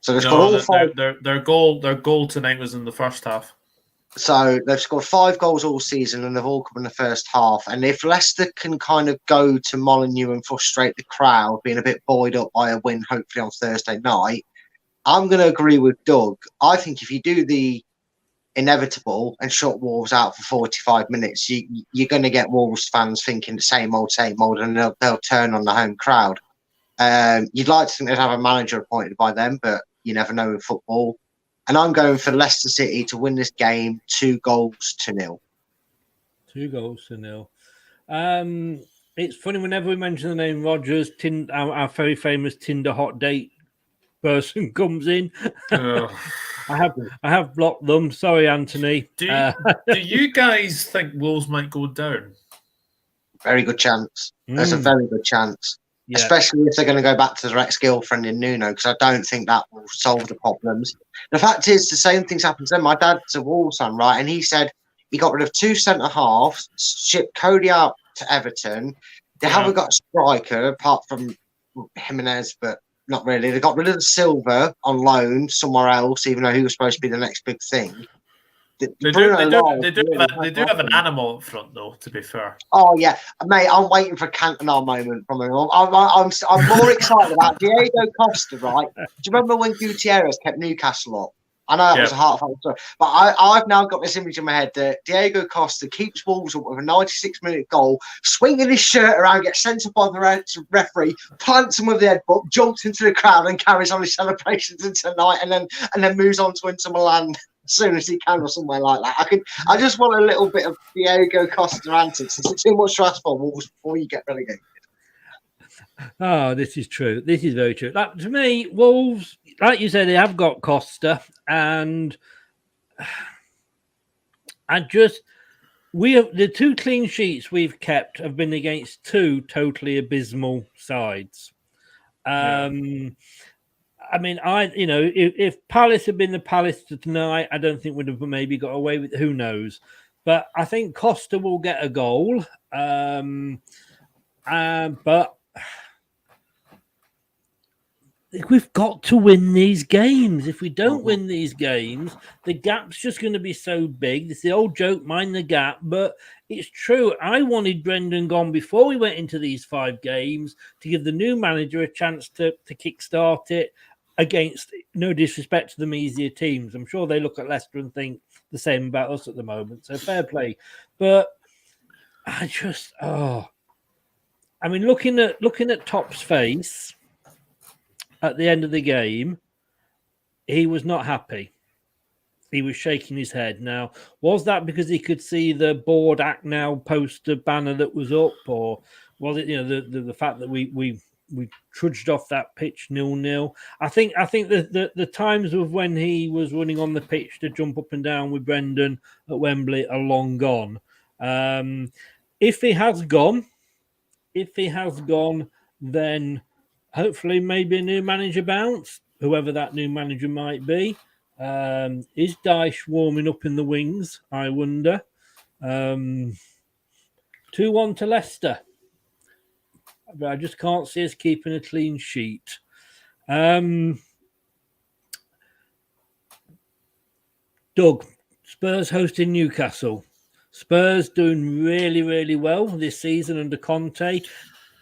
So they've got all 5. Their goal tonight was in the first half. So they've scored 5 goals all season, and they've all come in the first half. And if Leicester can kind of go to Molineux and frustrate the crowd, being a bit buoyed up by a win, hopefully on Thursday night, I'm going to agree with Doug. I think if you do the inevitable and shut Wolves out for 45 minutes, you're going to get Wolves fans thinking the same old, and they'll turn on the home crowd. You'd like to think they'd have a manager appointed by then, but you never know in football. And I'm going for Leicester City to win this game 2-0. 2-0. It's funny whenever we mention the name Rodgers, our very famous Tinder hot date person comes in. I have blocked them. Sorry, Anthony. Do you guys think Wolves might go down? Very good chance. There's a very good chance. Yeah. Especially if they're going to go back to their ex-girlfriend in Nuno, because I don't think that will solve the problems. The fact is, the same things happened to them. My dad's a Wolves fan, right? And he said he got rid of 2 centre-halves, shipped Cody out to Everton. They haven't got a striker, apart from Jimenez, but not really. They got rid of Silva on loan somewhere else, even though he was supposed to be the next big thing. They do have an animal up front, though, to be fair. Oh, yeah. Mate, I'm waiting for a Cantona moment from him. I'm more excited about Diego Costa, right? Do you remember when Gutierrez kept Newcastle up? I know it was a heartfelt story, but I've now got this image in my head that Diego Costa keeps Wolves up with a 96-minute goal, swinging his shirt around, gets sent up on the referee, plants him with the headbutt, jumps into the crowd and carries on his celebrations into the night, and then moves on to Inter Milan as soon as he can or somewhere like that. I just want a little bit of Diego Costa antics. It's too much stress for Wolves before you get relegated. Oh, this is true. This is very true. Like, to me, Wolves, like you said, they have got Costa, and the 2 clean sheets we've kept have been against 2 totally abysmal sides. I mean, if Palace had been the Palace tonight, I don't think we'd have maybe got away with it. Who knows? But I think Costa will get a goal. But we've got to win these games. If we don't win these games, the gap's just going to be so big. It's the old joke, mind the gap, but it's true. I wanted Brendan gone before we went into these 5 games to give the new manager a chance to kickstart it against, no disrespect to them, easier teams. I'm sure they look at Leicester and think the same about us at the moment. So fair play. But I mean, looking at Top's face at the end of the game, he was not happy. He was shaking his head. Now, was that because he could see the board act now poster banner that was up, or was it the fact that we trudged off that pitch 0-0? I think the times of when he was running on the pitch to jump up and down with Brendan at Wembley are long gone. If he has gone, then hopefully maybe a new manager bounce, whoever that new manager might be. Is Dyche warming up in the wings, I wonder? 2-1 to Leicester. But I just can't see us keeping a clean sheet. Doug, Spurs hosting Newcastle. Spurs doing really, really well this season under Conte.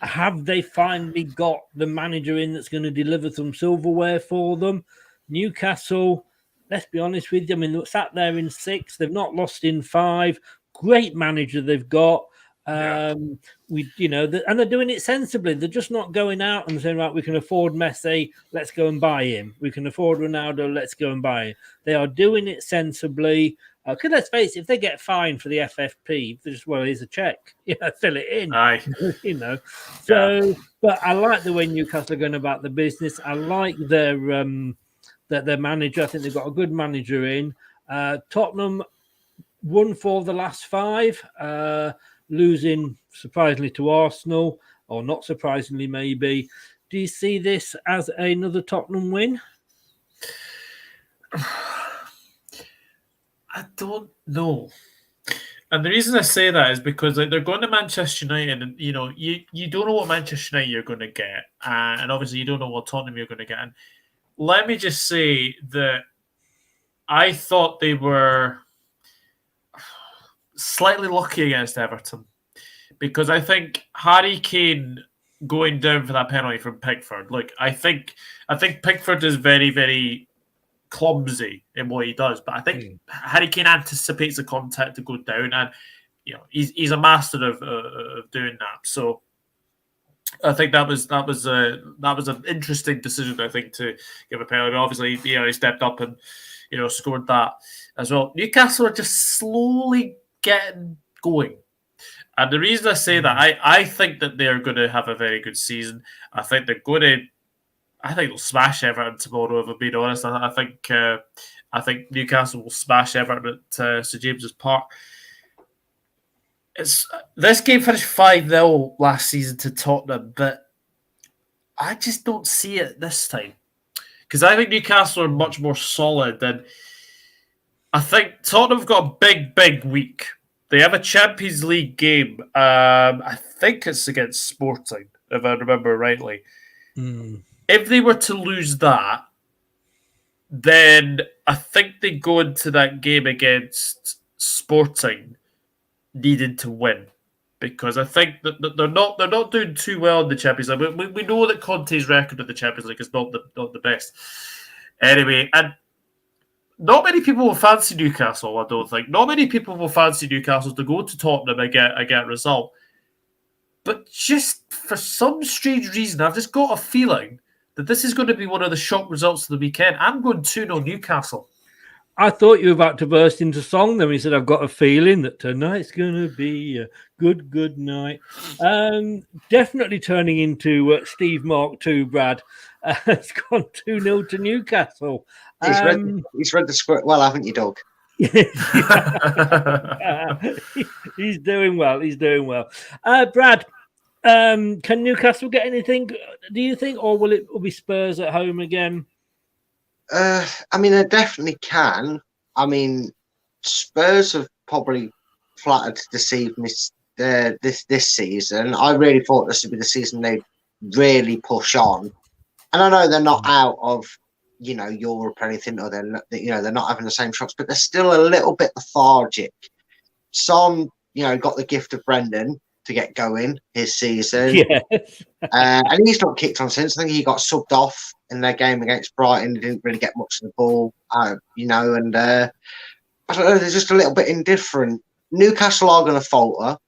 Have they finally got the manager in that's going to deliver some silverware for them? Newcastle, let's be honest with you. I mean, they're sat there in 6th. They've not lost in 5. Great manager they've got. And they're doing it sensibly. They're just not going out and saying, right, we can afford Messi, let's go and buy him. We can afford Ronaldo, let's go and buy him. They are doing it sensibly. Because let's face it, if they get fined for the FFP, here's a check. Fill it in. Aye. So, but I like the way Newcastle are going about the business. I like their manager. I think they've got a good manager in. Tottenham won 4 of the last 5. Losing surprisingly to Arsenal, or not surprisingly, maybe. Do you see this as another Tottenham win? I don't know. And the reason I say that is because they're going to Manchester United, and you don't know what Manchester United you're going to get, and obviously you don't know what Tottenham you're going to get. And let me just say that I thought they were slightly lucky against Everton, because I think Harry Kane going down for that penalty from Pickford. Look, I think Pickford is very, very clumsy in what he does, but I think Harry Kane anticipates the contact to go down, and he's a master of doing that. So I think that was an interesting decision, I think, to give a penalty. Obviously, he stepped up and scored that as well. Newcastle are just slowly getting going. And the reason I say that, I think that they're going to have a very good season. I think they'll smash Everton tomorrow, if I'm being honest. I think Newcastle will smash Everton at St James's Park. This game finished 5-0 last season to Tottenham, but I just don't see it this time. Because I think Newcastle are much more solid, and I think Tottenham have got a big, big week. They have a Champions League game. I think it's against Sporting, if I remember rightly. If they were to lose that, then I think they go into that game against Sporting needing to win, because I think that they're not doing too well in the Champions League. We know that Conte's record in the Champions League is not the best. Anyway, and not many people will fancy Newcastle, I don't think. Not many people will fancy Newcastle to go to Tottenham and get a result. But just for some strange reason, I've just got a feeling that this is going to be one of the shock results of the weekend. I'm going 2-0 Newcastle. I thought you were about to burst into song then. He said, I've got a feeling that tonight's going to be a good night. Definitely turning into Steve Mark II, Brad. It's gone 2-0 to Newcastle. He's read the script well, haven't you, Doug? He's doing well. Brad, can Newcastle get anything, do you think, or will it be Spurs at home again? I mean, they definitely can. I mean, Spurs have probably flattered to deceive me this season. I really thought this would be the season they'd really push on. And I know they're not out of, Europe or anything, or they're not having the same shocks, but they're still a little bit lethargic. Son, got the gift of Brendan to get going his season. Yes. And he's not kicked on since. I think he got subbed off in their game against Brighton. He didn't really get much of the ball, and I don't know, they're just a little bit indifferent. Newcastle are going to falter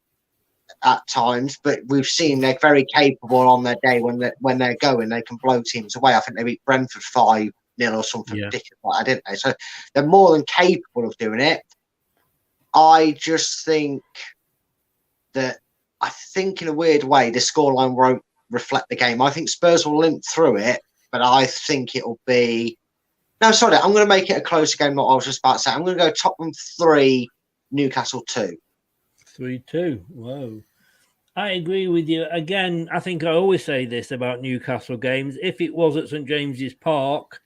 at times, but we've seen they're very capable on their day when they're going. They can blow teams away. I think they beat Brentford 5-0 or something ridiculous like that, didn't they? So they're more than capable of doing it. I just think that in a weird way, the scoreline won't reflect the game. I think Spurs will limp through it, but I think it'll be... No, sorry, I'm going to make it a closer game than what I was just about to say. I'm going to go Tottenham 3, Newcastle 2. 3-2. Whoa. I agree with you. Again, I think I always say this about Newcastle games. If it was at St James's Park,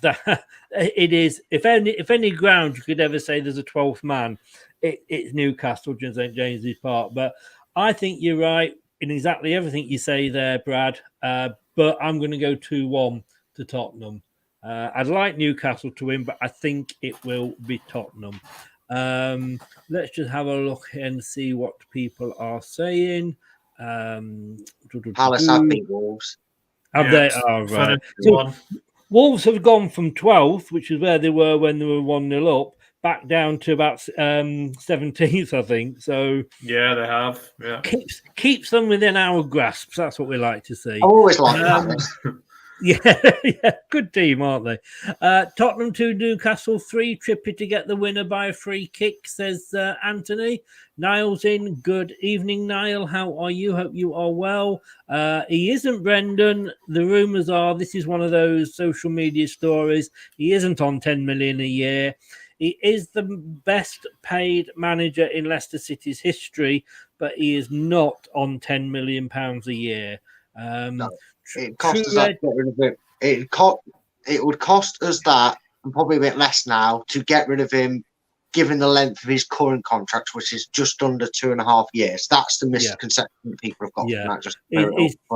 that it is. If any ground you could ever say there's a 12th man, it's Newcastle, St James's Park. But I think you're right in exactly everything you say there, Brad. But I'm going to go 2-1 to Tottenham. I'd like Newcastle to win, but I think it will be Tottenham. Let's just have a look and see what people are saying. Palace have beat Wolves. Have they? Oh, right. So Wolves have gone from 12th, which is where they were when they were 1-0 up, back down to about 17th, I think. So yeah, they have. Yeah, keeps them within our grasp. That's what we like to see. I always like Palace. Yeah, good team, aren't they? Tottenham 2, Newcastle 3. Trippier to get the winner by a free kick, says Anthony. Niall's in. Good evening, Niall. How are you? Hope you are well. He isn't, Brendan. The rumours are this is one of those social media stories. He isn't on 10 million a year. He is the best paid manager in Leicester City's history, but he is not on £10 million a year. No. It cost us that to get rid of him. It would cost us that, and probably a bit less now, to get rid of him, given the length of his current contract, which is just under 2.5 years. That's the misconception that people have got. Yeah, from that. Just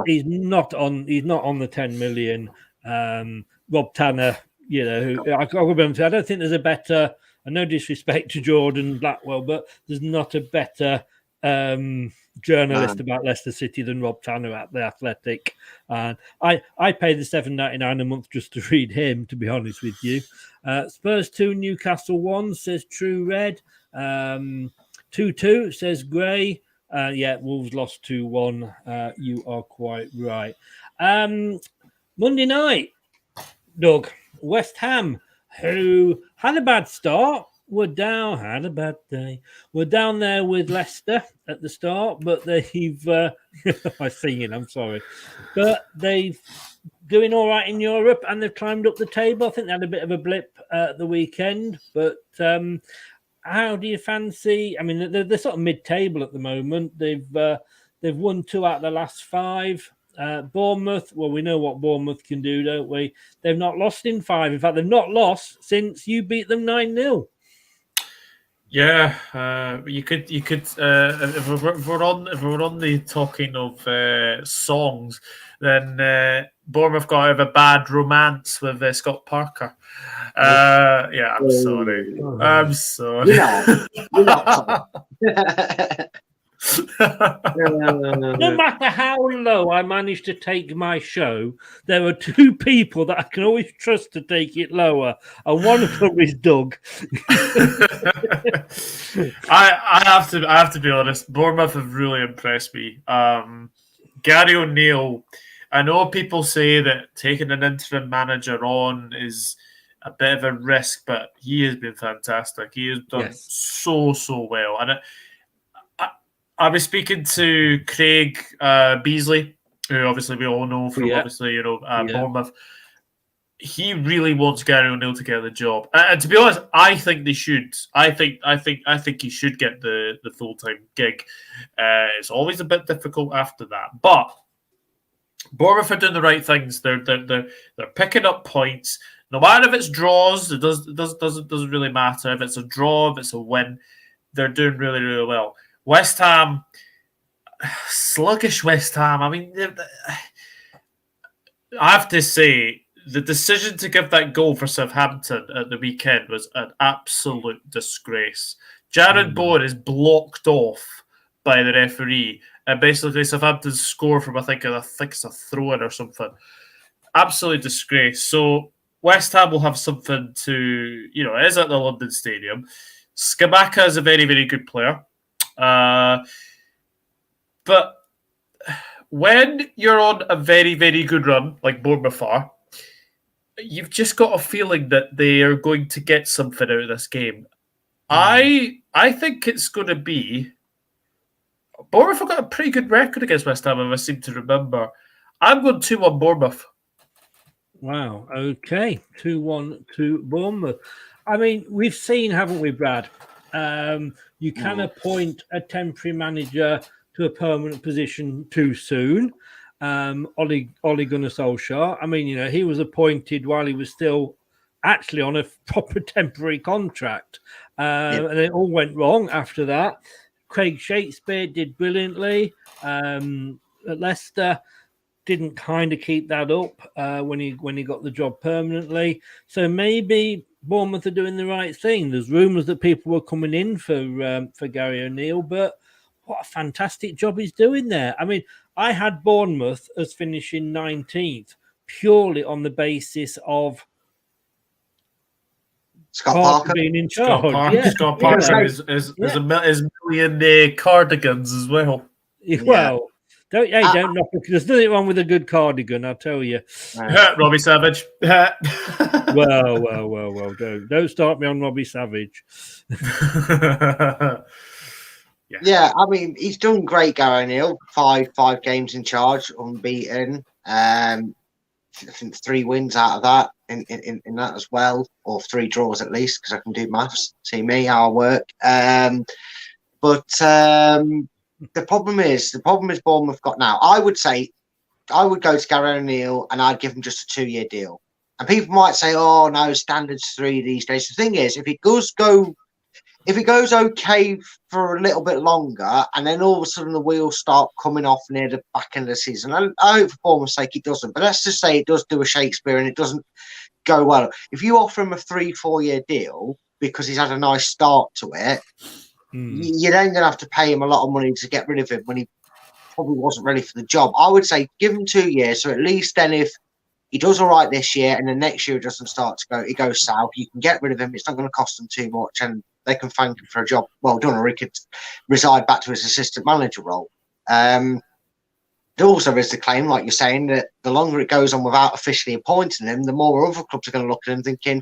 he's not on the 10 million. Rob Tanner, I don't think there's a better. And no disrespect to Jordan Blackwell, but there's not a better journalist about Leicester City than Rob Tanner at The Athletic. And I pay the $7.99 a month just to read him, to be honest with you. Spurs 2, Newcastle 1, says True Red. 2-2, says Gray. Wolves lost 2-1. You are quite right. Monday night, Doug, West Ham, who had a bad start, had a bad day. We're down there with Leicester at the start, but they've I'm singing, I'm sorry. But they've doing all right in Europe and they've climbed up the table. I think they had a bit of a blip at the weekend, but how do you fancy? I mean, they're sort of mid-table at the moment. They've won 2 out of the last 5. Bournemouth, well, we know what Bournemouth can do, don't we? They've not lost in 5. In fact, they've not lost since you beat them 9-0. Yeah, you could. If we're on the talking of songs, then Bournemouth got out of a bad romance with Scott Parker. I'm sorry. I'm sorry. You're not No matter how low I manage to take my show, there are 2 people that I can always trust to take it lower, and one of them is Doug. I have to be honest. Bournemouth have really impressed me. Gary O'Neill. I know people say that taking an interim manager on is a bit of a risk, but he has been fantastic. He has done so well, and I was speaking to Craig Beasley, who obviously we all know from Bournemouth. He really wants Gary O'Neill to get the job, and to be honest, I think they should. I think he should get the full-time gig. It's always a bit difficult after that, but Bournemouth are doing the right things. They're picking up points. No matter if it's draws, it doesn't really matter. If it's a draw, if it's a win, they're doing really, really well. West Ham, sluggish West Ham. I mean, I have to say, the decision to give that goal for Southampton at the weekend was an absolute disgrace. Jared Bowen is blocked off by the referee, and basically Southampton's score from I think it's a throw-in or something. Absolute disgrace. So West Ham will have something to, it is at the London Stadium. Scamacca is a very, very good player. But when you're on a very, very good run, like Bournemouth are, you've just got a feeling that they are going to get something out of this game. I think it's going to be... Bournemouth have got a pretty good record against West Ham, if I seem to remember. I'm going 2-1 Bournemouth. Wow, okay. 2-1 to Bournemouth. I mean, we've seen, haven't we, Brad? You can appoint a temporary manager to a permanent position too soon. Ole Gunnar Solskjaer. I mean, he was appointed while he was still actually on a proper temporary contract. And it all went wrong after that. Craig Shakespeare did brilliantly at Leicester. Didn't kind of keep that up when he got the job permanently. So maybe Bournemouth are doing the right thing. There's rumours that people were coming in for Gary O'Neill, but what a fantastic job he's doing there. I mean, I had Bournemouth as finishing 19th purely on the basis of Scott Parker being in Scott charge. Parker, Yeah. Scott Parker is a million cardigans as well. Well, don't knock it. There's nothing wrong with a good cardigan, I'll tell you. Robbie Savage. Well. Don't start me on Robbie Savage. Yeah, I mean, he's done great, Gary O'Neill. Five games in charge, unbeaten. I think 3 wins out of that in that as well, or 3 draws at least, because I can do maths. See me, how I work. But the problem is Bournemouth got now. I would say I would go to Gary O'Neill and I'd give him just a 2-year deal. And people might say, "Oh no, standards 3 these days." The thing is, if it goes okay for a little bit longer, and then all of a sudden the wheels start coming off near the back end of the season, I hope for Bournemouth's sake it doesn't. But let's just say it does do a Shakespeare and it doesn't go well. If you offer him a 3-4 year deal because he's had a nice start to it, you're then going to have to pay him a lot of money to get rid of him when he probably wasn't ready for the job. I would say give him 2 years, so at least then if he does all right this year and the next year it doesn't start to go, it goes south, you can get rid of him. It's not going to cost them too much, and they can thank him for a job well done, or he could reside back to his assistant manager role. There also is the claim, like you're saying, that the longer it goes on without officially appointing him, the more other clubs are going to look at him thinking,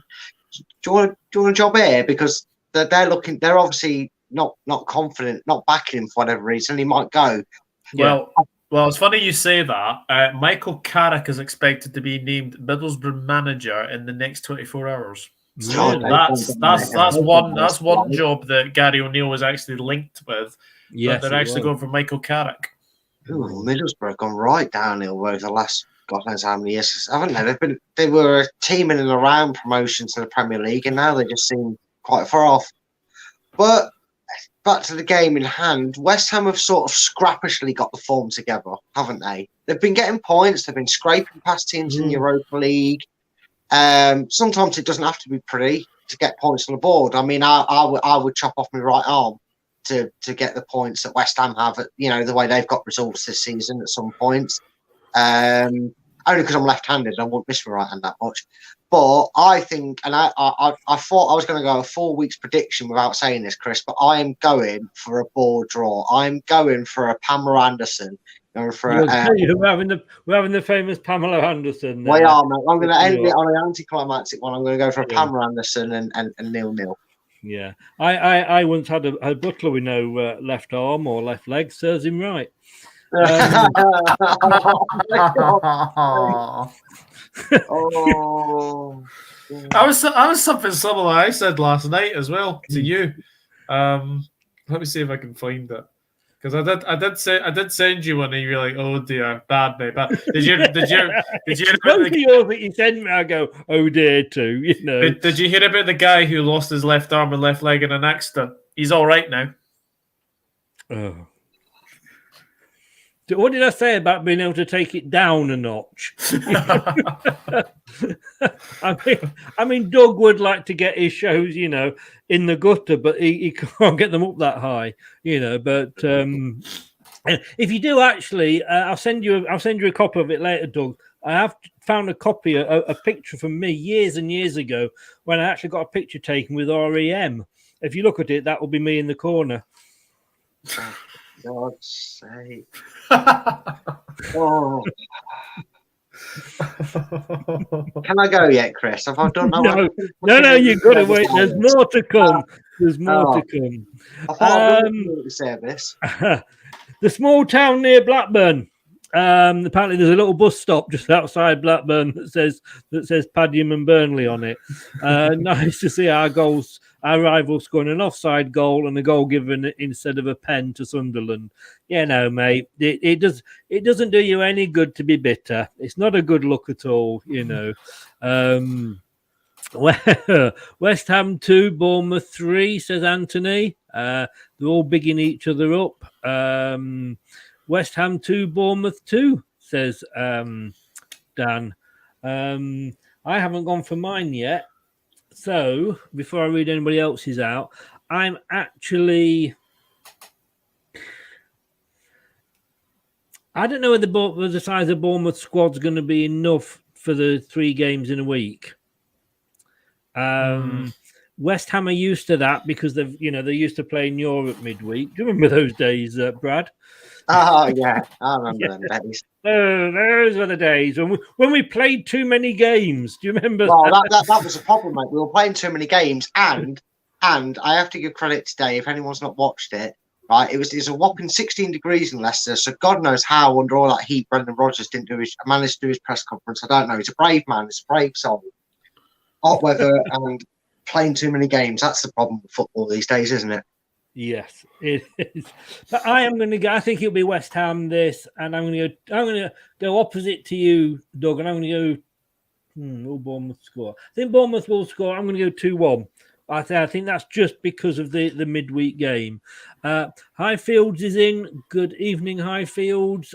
do you want a job here? Because they're obviously not confident, not backing him for whatever reason. He might go. Well, it's funny you say that. Michael Carrick is expected to be named Middlesbrough manager in the next 24 hours. So that's one job that Gary O'Neill was actually linked with. Yes, but they're actually going for Michael Carrick. Ooh, Middlesbrough gone right downhill over the last God knows how many years, haven't they? They were a team in and around promotion to the Premier League, and now they just seem quite far off. But back to the game in hand, West Ham have sort of scrappishly got the form together, haven't they? They've been getting points. They've been scraping past teams in Europa League. Sometimes it doesn't have to be pretty to get points on the board. I mean, I would chop off my right arm to get the points that West Ham have. The way they've got results this season at some points. Only because I'm left-handed, I won't miss my right hand that much. But I think, and I thought I was going to go a 4 weeks prediction without saying this, Chris, but I am going for a board draw. I'm going for a Pamela Anderson. We're having the famous Pamela Anderson. We are, mate. I'm going to end it on an anticlimactic one. I'm going to go for a Pamela Anderson and 0-0. Yeah, I once had a butler with no left arm or left leg. Serves him right. I was something similar I said last night as well to you. Let me see if I can find it, because I did send you one and you were like, "Oh dear, bad mate." But did you Both of yours that you sent me, I go, "Oh dear," too. Did you hear about the guy who lost his left arm and left leg in an accident? He's all right now. Oh. What did I say about being able to take it down a notch? I mean, Doug would like to get his shows, in the gutter, but he can't get them up that high, But if you do, actually, I'll send you a copy of it later, Doug. I have found a copy, a picture from me years and years ago when I actually got a picture taken with REM. If you look at it, that will be me in the corner. God's sake. Oh. Can I go yet, Chris? Have I done that? No, you've got to wait. There's more to come. There's more to come. I thought service. The small town near Blackburn. Apparently there's a little bus stop just outside Blackburn that says Padiham and Burnley on it. Nice to see our rivals scoring an offside goal and a goal given instead of a pen to Sunderland. Mate, it doesn't do you any good to be bitter. It's not a good look at all, West Ham 2, Bournemouth 3, says Anthony. They're all bigging each other up. West Ham 2, Bournemouth 2, says Dan. I haven't gone for mine yet. So before I read anybody else's out, I'm actually. I don't know whether the size of Bournemouth squad's going to be enough for the 3 games in a week. West Ham are used to that because they're used to playing Europe midweek. Do you remember those days, Brad? Oh yeah, I remember them days. Oh, those were the days when we played too many games. Do you remember? Well, that was a problem, mate. We were playing too many games, and I have to give credit today if anyone's not watched it. Right, it was a whopping 16 degrees in Leicester, so God knows how under all that heat Brendan Rodgers managed to do his press conference. I don't know. He's a brave man. He's a brave soul. Hot weather and playing too many games. That's the problem with football these days, isn't it? Yes, it is. But I am going to go. I think it'll be West Ham this, and I'm going to go opposite to you, Doug, and I'm going to go. Will Bournemouth score? I think Bournemouth will score. I'm going to go 2-1. I think that's just because of the midweek game. Highfields is in. Good evening, Highfields.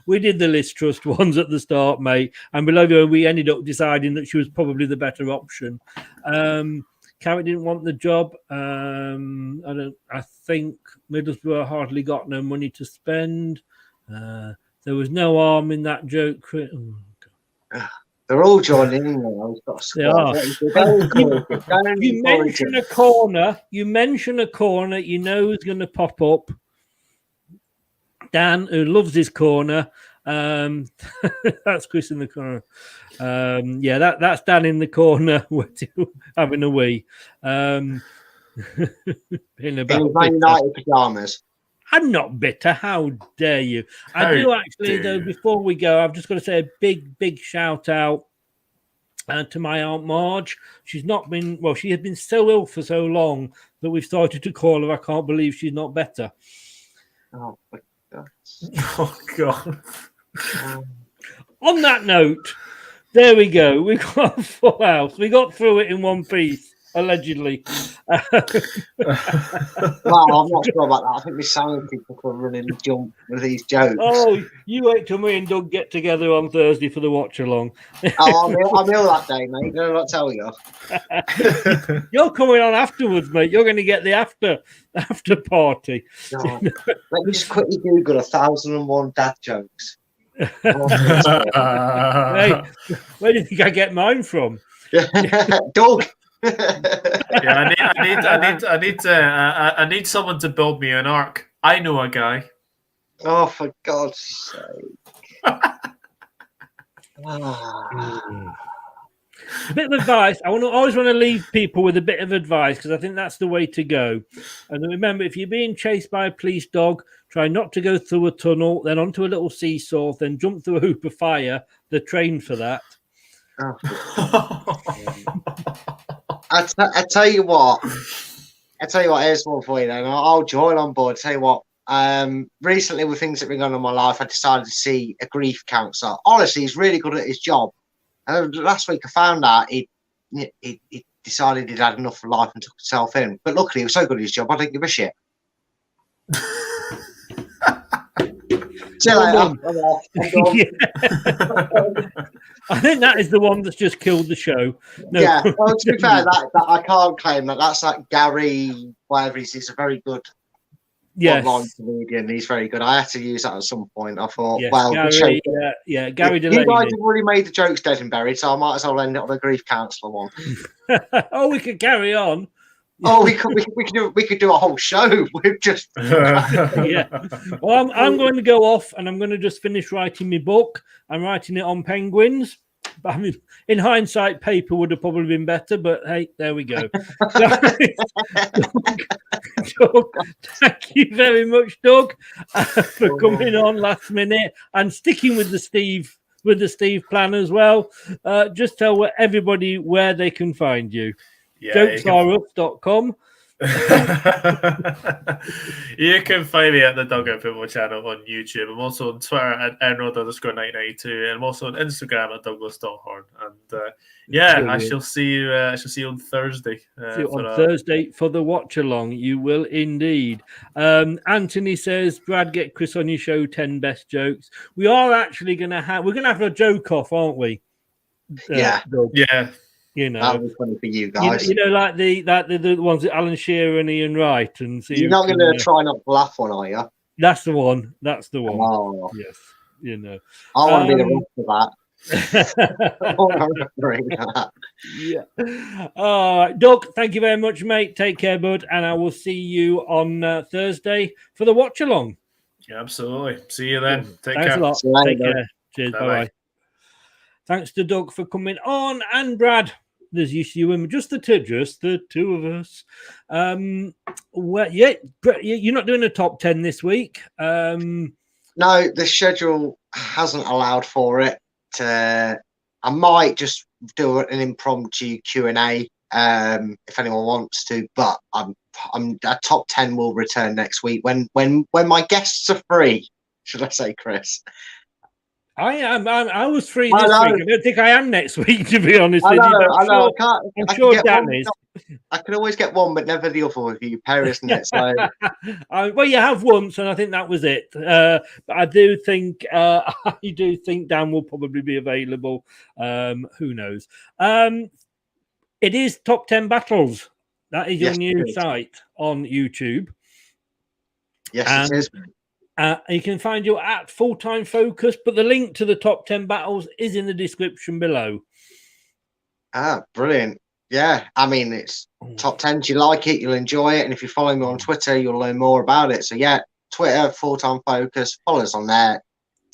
We did the Liz Trust ones at the start, mate, and below we ended up deciding that she was probably the better option. Carrot didn't want the job. I think Middlesbrough hardly got no money to spend. There was no harm in that joke. Oh, God. They're all joining in now. They are. You mention a corner. You know who's going to pop up. Dan, who loves his corner. That's Chris in the corner. That's Dan in the corner having a wee. In Man United pajamas. I'm not bitter. How dare you? I do actually, though, before we go, I've just got to say a big shout out to my Aunt Marge. She's not been, well, she has been so ill for so long that we've started to call her. I can't believe she's not better. Oh, my God. Oh, God. On that note, there we go. We got a full house. We got through it in one piece. Allegedly. Well, I'm not sure about that. I think my sanity took a running jump with these jokes. Oh, you wait till me and Doug get together on Thursday for the watch along. I'm ill that day, mate. Did I not tell you? You're coming on afterwards, mate. You're going to get the after party. God. Let me just quickly Google 1001 dad jokes. Hey, where do you think I get mine from? Doug. Yeah, I need someone to build me an ark. I know a guy. Oh, for God's sake! A bit of advice. I always want to leave people with a bit of advice because I think that's the way to go. And remember, if you're being chased by a police dog, try not to go through a tunnel, then onto a little seesaw, then jump through a hoop of fire. They're trained for that. I tell you what. Here's one for you. Then I'll join on board. Tell you what. Recently, with things that have been going on in my life, I decided to see a grief counsellor. Honestly, he's really good at his job. And last week, I found out he decided he'd had enough of life and took himself in. But luckily, he was so good at his job, I didn't give a shit. See you later. I think that is the one that's just killed the show. No. Yeah, well, to be fair, that I can't claim that. That's like Gary, whatever he's a very good online comedian. He's very good. I had to use that at some point. I thought, well, Gary, Gary Delaney. You guys have already made the jokes dead and buried, so I might as well end it on a grief counsellor one. Oh, we could carry on. Oh, we could do a whole show with just. Yeah. Well, I'm going to go off and I'm going to just finish writing my book. I'm writing it on penguins. But I mean, in hindsight, paper would have probably been better, but hey, there we go. Doug, thank you very much, Doug, for coming on last minute and sticking with the Steve plan as well. Just tell everybody where they can find you. Jokesareus.com. You can find me at the Dugout Football channel on YouTube. I'm also on Twitter at Enroad_1992, and I'm also on Instagram at Douglas.horn. And I shall see you. I shall see you on Thursday. Thursday for the watch along. You will indeed. Anthony says, "Brad, get Chris on your show. 10 best jokes." We are actually going to have. We're going to have a joke off, aren't we? Yeah. Yeah. You know, That was funny for you guys. you know, like the ones that Alan Shearer and Ian Wright, and see You're not going to try not to laugh one, are you? That's the one. That's the one. Oh, Yes, you know. I want to be the rest of that. I want to referee that. Yeah. All right, Doug, thank you very much, mate. Take care, bud, and I will see you on Thursday for the watch along. Yeah, absolutely. See you then. Take Thanks care. a lot. See you later, Take care. Cheers. Bye-bye. Bye-bye. Thanks to Doug for coming on, and Brad. There's you and just the two of us. Well, yeah, you're not doing a top 10 this week. No, the schedule hasn't allowed for it. I might just do an impromptu Q&A if anyone wants to, but I'm a top 10 will return next week when my guests are free. Should I say, Chris? I was free this week. I don't think I am next week, to be honest with you. I know. I'm sure Dan is. I can always get one, but never the other with you pair, isn't it? So, well, you have once, and I think that was it. But I do think Dan will probably be available. Who knows? It is Top 10 Battles. That is your new site on YouTube. Yes, it is. You can find you at Full Time Focus, but the link to the top 10 battles is in the description below. Ah, brilliant. Yeah, I mean, it's top 10. Do you like it? You'll enjoy it. And if you follow me on Twitter, you'll learn more about it. So, yeah, Twitter, Full Time Focus. Follow us on there.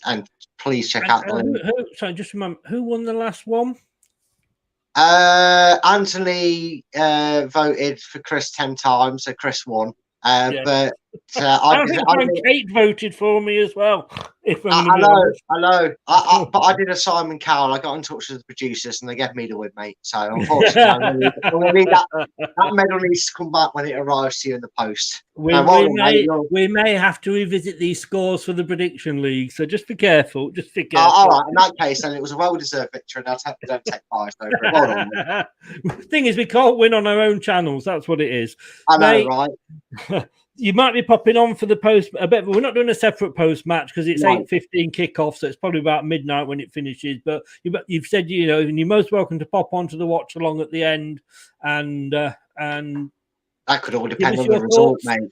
And please check out the link. Sorry, just remember, who won the last one? Anthony voted for Chris 10 times, so Chris won. But I think Kate voted for me as well. I know. But I did a Simon Cowell. I got in touch with the producers and they gave me the win, mate. So unfortunately, that medal needs to come back when it arrives to you in the post. We may have to revisit these scores for the prediction league, so just be careful. All right, in that case, then it was a well-deserved victory, and don't take bias over it. Well done. Thing is, we can't win on our own channels. That's what it is. I know, right? You might be popping on for the post a bit, but we're not doing a separate post match because it's 8:15 kickoff, so it's probably about midnight when it finishes. But you've said and you're most welcome to pop onto the watch along at the end, and that could all depend on the result, mate.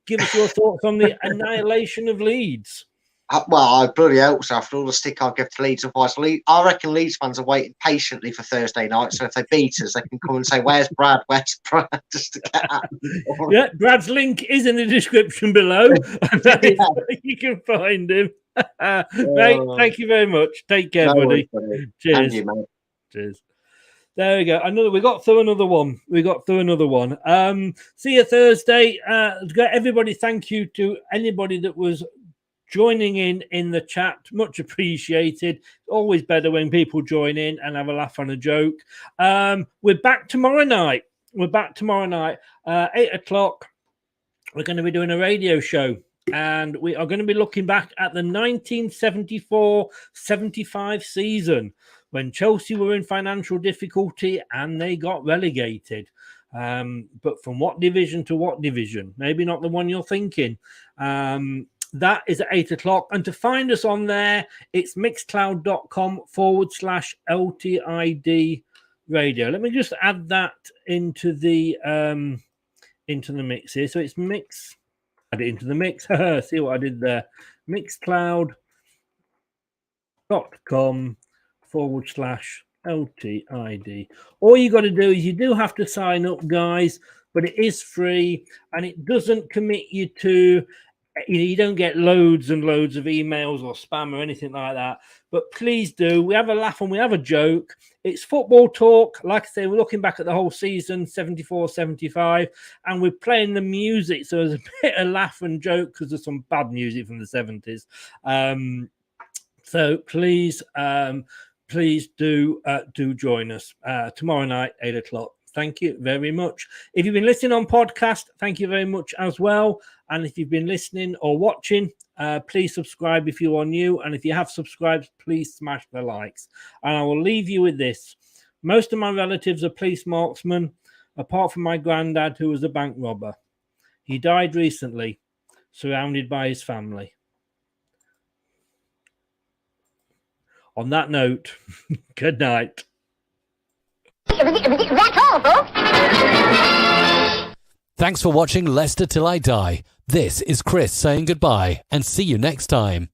Give us your thoughts on the annihilation of Leeds. Well, I bloody hope so after all the stick I give to Leeds. Otherwise, I reckon Leeds fans are waiting patiently for Thursday night. So if they beat us, they can come and say, "Where's Brad? Where's Brad?" Just to get at them. Yeah, Brad's link is in the description below. You can find him. Mate, thank you very much. Take care, buddy. Cheers. And you, mate. Cheers. There we go. We got through another one. See you Thursday. Everybody, thank you to anybody that was joining in the chat. Much appreciated. Always better when people join in and have a laugh and a joke. We're back tomorrow night. 8 o'clock. We're going to be doing a radio show. And we are going to be looking back at the 1974-75 season when Chelsea were in financial difficulty and they got relegated. But from what division to what division? Maybe not the one you're thinking. That is at 8 o'clock. And to find us on there, it's mixcloud.com/LTID radio. Let me just add that into the mix here. So it's add it into the mix. See what I did there. mixcloud.com/LTID. All you got to do is you do have to sign up, guys, but it is free and it doesn't commit you to. You don't get loads and loads of emails or spam or anything like that. But please do. We have a laugh and we have a joke. It's football talk. Like I say, we're looking back at the whole season, 74-75, and we're playing the music. So there's a bit of laugh and joke because there's some bad music from the 70s. So please do join us tomorrow night, 8 o'clock. Thank you very much. If you've been listening on podcast, thank you very much as well. And if you've been listening or watching, please subscribe if you are new. And if you have subscribed, please smash the likes. And I will leave you with this. Most of my relatives are police marksmen, apart from my granddad, who was a bank robber. He died recently, surrounded by his family. On that note, good night. That's all, folks. Thanks for watching Leicester Till I Die. This is Chris saying goodbye and see you next time.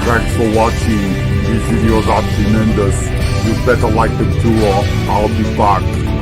Thanks for watching. These videos are tremendous. You better like them too, or I'll be back.